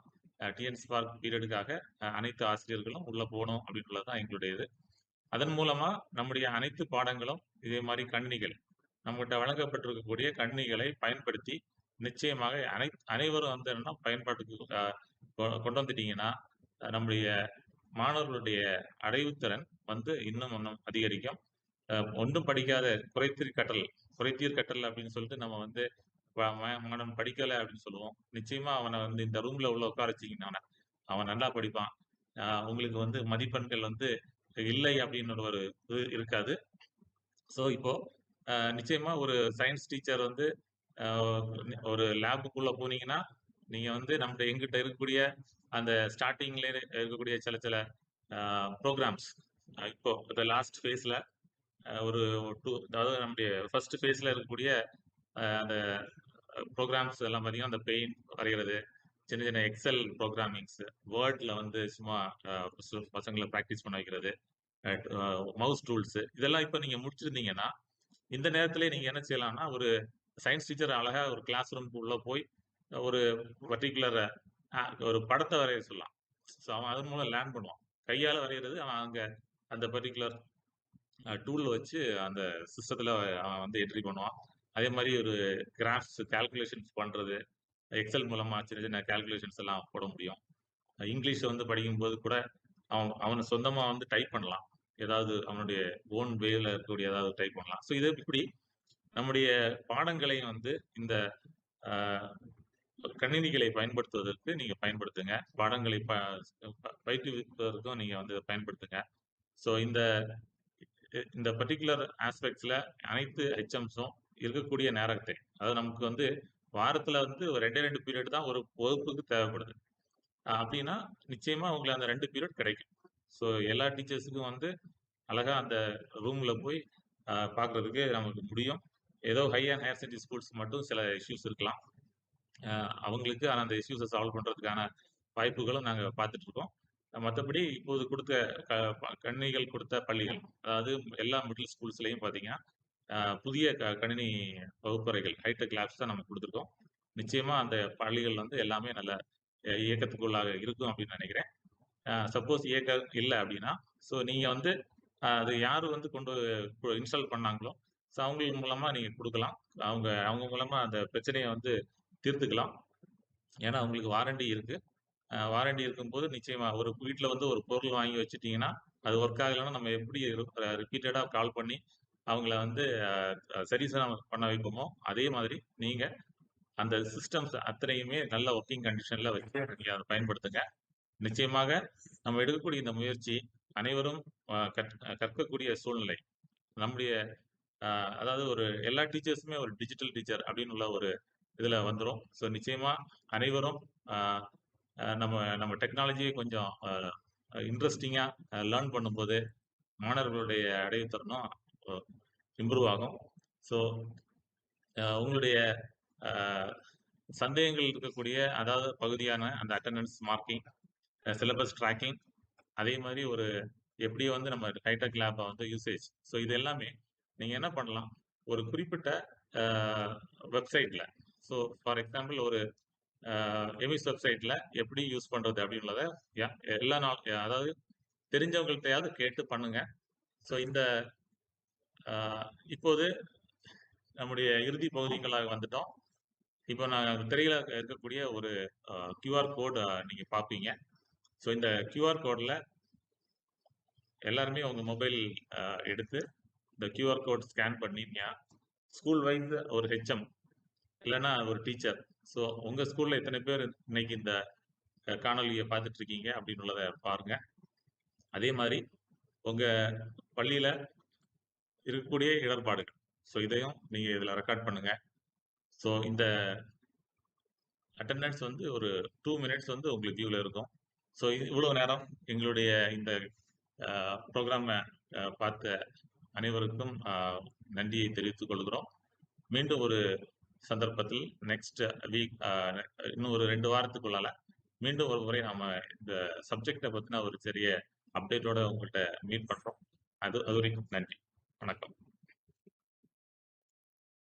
டிஎன் ஸ்பார்க் பீரியடுக்காக அனைத்து ஆசிரியர்களும் உள்ள போகணும் அப்படின்றதுதான் எங்களுடைய இது. அதன் மூலமா நம்முடைய அனைத்து பாடங்களும் இதே மாதிரி கணினிகள் நம்மகிட்ட வழங்கப்பட்டிருக்கக்கூடிய கணினிகளை பயன்படுத்தி நிச்சயமாக அனைவரும் வந்து என்னன்னா பயன்பாட்டுக்கு கொண்டு வந்துட்டீங்கன்னா நம்முடைய மாணவர்களுடைய அடைவுத்திறன் வந்து இன்னும் அதிகரிக்கும். ஒன்றும் படிக்காத குறைத்தீர் கட்டல் அப்படின்னு சொல்லிட்டு நம்ம வந்து மாணவன் படிக்கல அப்படின்னு சொல்லுவோம். நிச்சயமா அவனை வந்து இந்த ரூம்ல உள்ள உட்கார வச்சிங்கன்னா அவன் நல்லா படிப்பான். உங்களுக்கு வந்து மதிப்பெண்கள் வந்து இல்லை அப்படின்னு ஒரு இது இருக்காது. ஸோ இப்போ நிச்சயமா ஒரு சயின்ஸ் டீச்சர் வந்து ஒரு லேபுக்குள்ள போனீங்கன்னா நீங்க வந்து நம்ம எங்கிட்ட இருக்கக்கூடிய அந்த ஸ்டார்டிங்ல இருக்கக்கூடிய சில ப்ரோக்ராம்ஸ் இப்போ இந்த லாஸ்ட் ஃபேஸ்ல ஒரு அதாவது நம்முடைய ஃபர்ஸ்ட் ஃபேஸ்ல இருக்கக்கூடிய அந்த ப்ரோக்ராம்ஸ் எல்லாம் பார்த்தீங்கன்னா அந்த பெயிண்ட் வரைகிறது, சின்ன சின்ன எக்ஸல் ப்ரோக்ராமிங்ஸ், வேர்ட்ல வந்து சும்மா பசங்களை ப்ராக்டிஸ் பண்ண வைக்கிறது, மவுஸ் டூல்ஸ் இதெல்லாம் இப்போ நீங்க முடிச்சிருந்தீங்கன்னா இந்த நேரத்திலே நீங்க என்ன செய்யலாம்னா ஒரு சயின்ஸ் டீச்சர் அழகா ஒரு கிளாஸ் ரூம்க்கு உள்ள போய் ஒரு பர்டிகுலர் ஒரு படத்தை வரைய சொல்லலாம். ஸோ அவன் அதன் மூலம் லேர்ன் பண்ணுவான். கையால வரைகிறது அவன் அங்க அந்த பர்டிகுலர் டூல் வச்சு அந்த சிஸ்டத்துல அவன் வந்து என்ட்ரி பண்ணுவான். அதே மாதிரி ஒரு கிராஃப்ஸ் கால்குலேஷன்ஸ் பண்றது எக்ஸல் மூலமா சின்ன சின்ன கால்குலேஷன்ஸ் எல்லாம் போட முடியும். இங்கிலீஷ் வந்து படிக்கும்போது கூட அவனை சொந்தமா வந்து டைப் பண்ணலாம். ஏதாவது அவனுடைய ஓன் வேல இருக்கக்கூடிய ஏதாவது டைப் பண்ணலாம். ஸோ இது இப்படி நம்முடைய பாடங்களை வந்து இந்த கணினிகளை பயன்படுத்துவதற்கு நீங்க பயன்படுத்துங்க. பாடங்களை பயிற்றுவிப்பதற்கும் நீங்க வந்து பயன்படுத்துங்க. ஸோ இந்த இந்த பர்டிகுலர் ஆஸ்பெக்ட்ஸ்ல அனைத்து ஹெச்எம்ஸும் இருக்கக்கூடிய நேரத்தை அதாவது நமக்கு வந்து வாரத்துல வந்து ஒரு 2 பீரியட் தான் ஒரு வகுப்புக்கு தேவைப்படுது. அப்படின்னா நிச்சயமா உங்களுக்கு அந்த 2 பீரியட் கிடைக்கும். ஸோ எல்லா டீச்சர்ஸுக்கும் வந்து அழகா அந்த ரூம்ல போய் பார்க்கறதுக்கு நமக்கு முடியும். ஏதோ high and higher secondary schools மட்டும் சில இஷ்யூஸ் இருக்கலாம். அவங்களுக்கு அந்த இஷ்யூஸை சால்வ் பண்றதுக்கான வாய்ப்புகளும் நாங்கள் பார்த்துட்டு இருக்கோம். மற்றபடி இப்போது கொடுத்த கணினிகள் கொடுத்த பள்ளிகள் அதாவது எல்லா மிடில் ஸ்கூல்ஸ்லையும் பார்த்தீங்கன்னா புதிய கணினி வகுப்பறைகள் ஹைடெக் லேப்ஸ் தான் நம்ம கொடுத்துருக்கோம். நிச்சயமா அந்த பள்ளிகள் வந்து எல்லாமே நல்ல இயக்கத்துக்குள்ளாக இருக்கும் அப்படின்னு நினைக்கிறேன். சப்போஸ் இயக்கம் இல்லை அப்படின்னா ஸோ நீங்க வந்து அது யாரு வந்து கொண்டு இன்ஸ்டால் பண்ணாங்களோ ஸோ அவங்க மூலமா நீங்க கொடுக்கலாம். அவங்க மூலமா அந்த பிரச்சனையை வந்து தீர்த்துக்கலாம். ஏன்னா அவங்களுக்கு வாரண்டி இருக்கு. வாரண்டி இருக்கும்போது நிச்சயமா ஒரு வீட்டில் வந்து ஒரு பொருள் வாங்கி வச்சுட்டீங்கன்னா அது ஒர்க் ஆகலைன்னா நம்ம எப்படி ரிப்பீட்டடா கால் பண்ணி அவங்கள வந்து சரி பண்ண வைப்போமோ அதே மாதிரி நீங்க அந்த சிஸ்டம்ஸ் அத்தனையுமே நல்ல ஒர்க்கிங் கண்டிஷன்ல வச்சு நீங்க அதை பயன்படுத்துங்க. நிச்சயமாக நம்ம எடுக்கக்கூடிய இந்த முயற்சி அனைவரும் கற்கக்கூடிய சூழ்நிலை நம்முடைய அதாவது ஒரு எல்லா டீச்சர்ஸுமே ஒரு டிஜிட்டல் டீச்சர் அப்படின்னு உள்ள ஒரு இதுல வந்துரும். ஸோ நிச்சயமா அனைவரும் நம்ம நம்ம டெக்னாலஜியை கொஞ்சம் இன்ட்ரெஸ்டிங்கா லேர்ன் பண்ணும்போது மாணவர்களுடைய அடைவுத்திறனும் இம்ப்ரூவ் ஆகும். ஸோ உங்களுடைய சந்தேகங்கள் இருக்கக்கூடிய அதாவது பகுதியான அந்த அட்டெண்டன்ஸ் மார்க்கிங், சிலபஸ் ட்ராக்கிங், அதே மாதிரி ஒரு எப்படி வந்து நம்ம ஹைடெக் லேபை வந்து யூசேஜ், ஸோ இது எல்லாமே நீங்க என்ன பண்ணலாம், ஒரு குறிப்பிட்ட வெப்சைட்ல, ஸோ ஃபார் எக்ஸாம்பிள் ஒரு எமிஸ் வெப்சைட்ல எப்படி யூஸ் பண்றது அப்படின்றத எல்லா நாள் அதாவது தெரிஞ்சவங்கள்ட்டையாவது கேட்டு பண்ணுங்க. ஸோ இந்த இப்போது நம்முடைய இறுதி பகுதிகளாக வந்துட்டோம். இப்போ நான் திரையில இருக்கக்கூடிய ஒரு கியூஆர் கோடு நீங்க பார்ப்பீங்க. ஸோ இந்த கியூஆர் கோட்ல எல்லாருமே உங்க மொபைல் எடுத்து இந்த கியூஆர் கோட் ஸ்கேன் பண்ணீங்க. ஸ்கூல் வைஸ் ஒரு ஹெச்எம் இல்லைன்னா ஒரு டீச்சர், ஸோ உங்க ஸ்கூல்ல எத்தனை பேர் இன்னைக்கு இந்த காணொலியை பார்த்துட்டு இருக்கீங்க அப்படின்னு உள்ளதை பாருங்க. அதே மாதிரி உங்க பள்ளியில இருக்கக்கூடிய இடர்பாடுகள், ஸோ இதையும் நீங்க இதுல ரெக்கார்ட் பண்ணுங்க. ஸோ இந்த அட்டெண்டன்ஸ் வந்து ஒரு 2 மினிட்ஸ் வந்து உங்களுக்கு வியூல இருக்கும். ஸோ இவ்வளவு நேரம் எங்களுடைய இந்த ப்ரோக்ராமை பார்த்த அனைவருக்கும் நன்றியை தெரிவித்துக் கொள்கிறோம். மீண்டும் ஒரு சந்தர்ப்பத்தில் நெக்ஸ்ட் வீக் இன்னும் ஒரு 2 வாரத்துக்குள்ளால மீண்டும் ஒரு முறை நாம இந்த சப்ஜெக்டை பத்தின ஒரு சிறிய அப்டேட்டோட உங்கள்கிட்ட மீட் பண்றோம். அது வரைக்கும் நன்றி, வணக்கம்.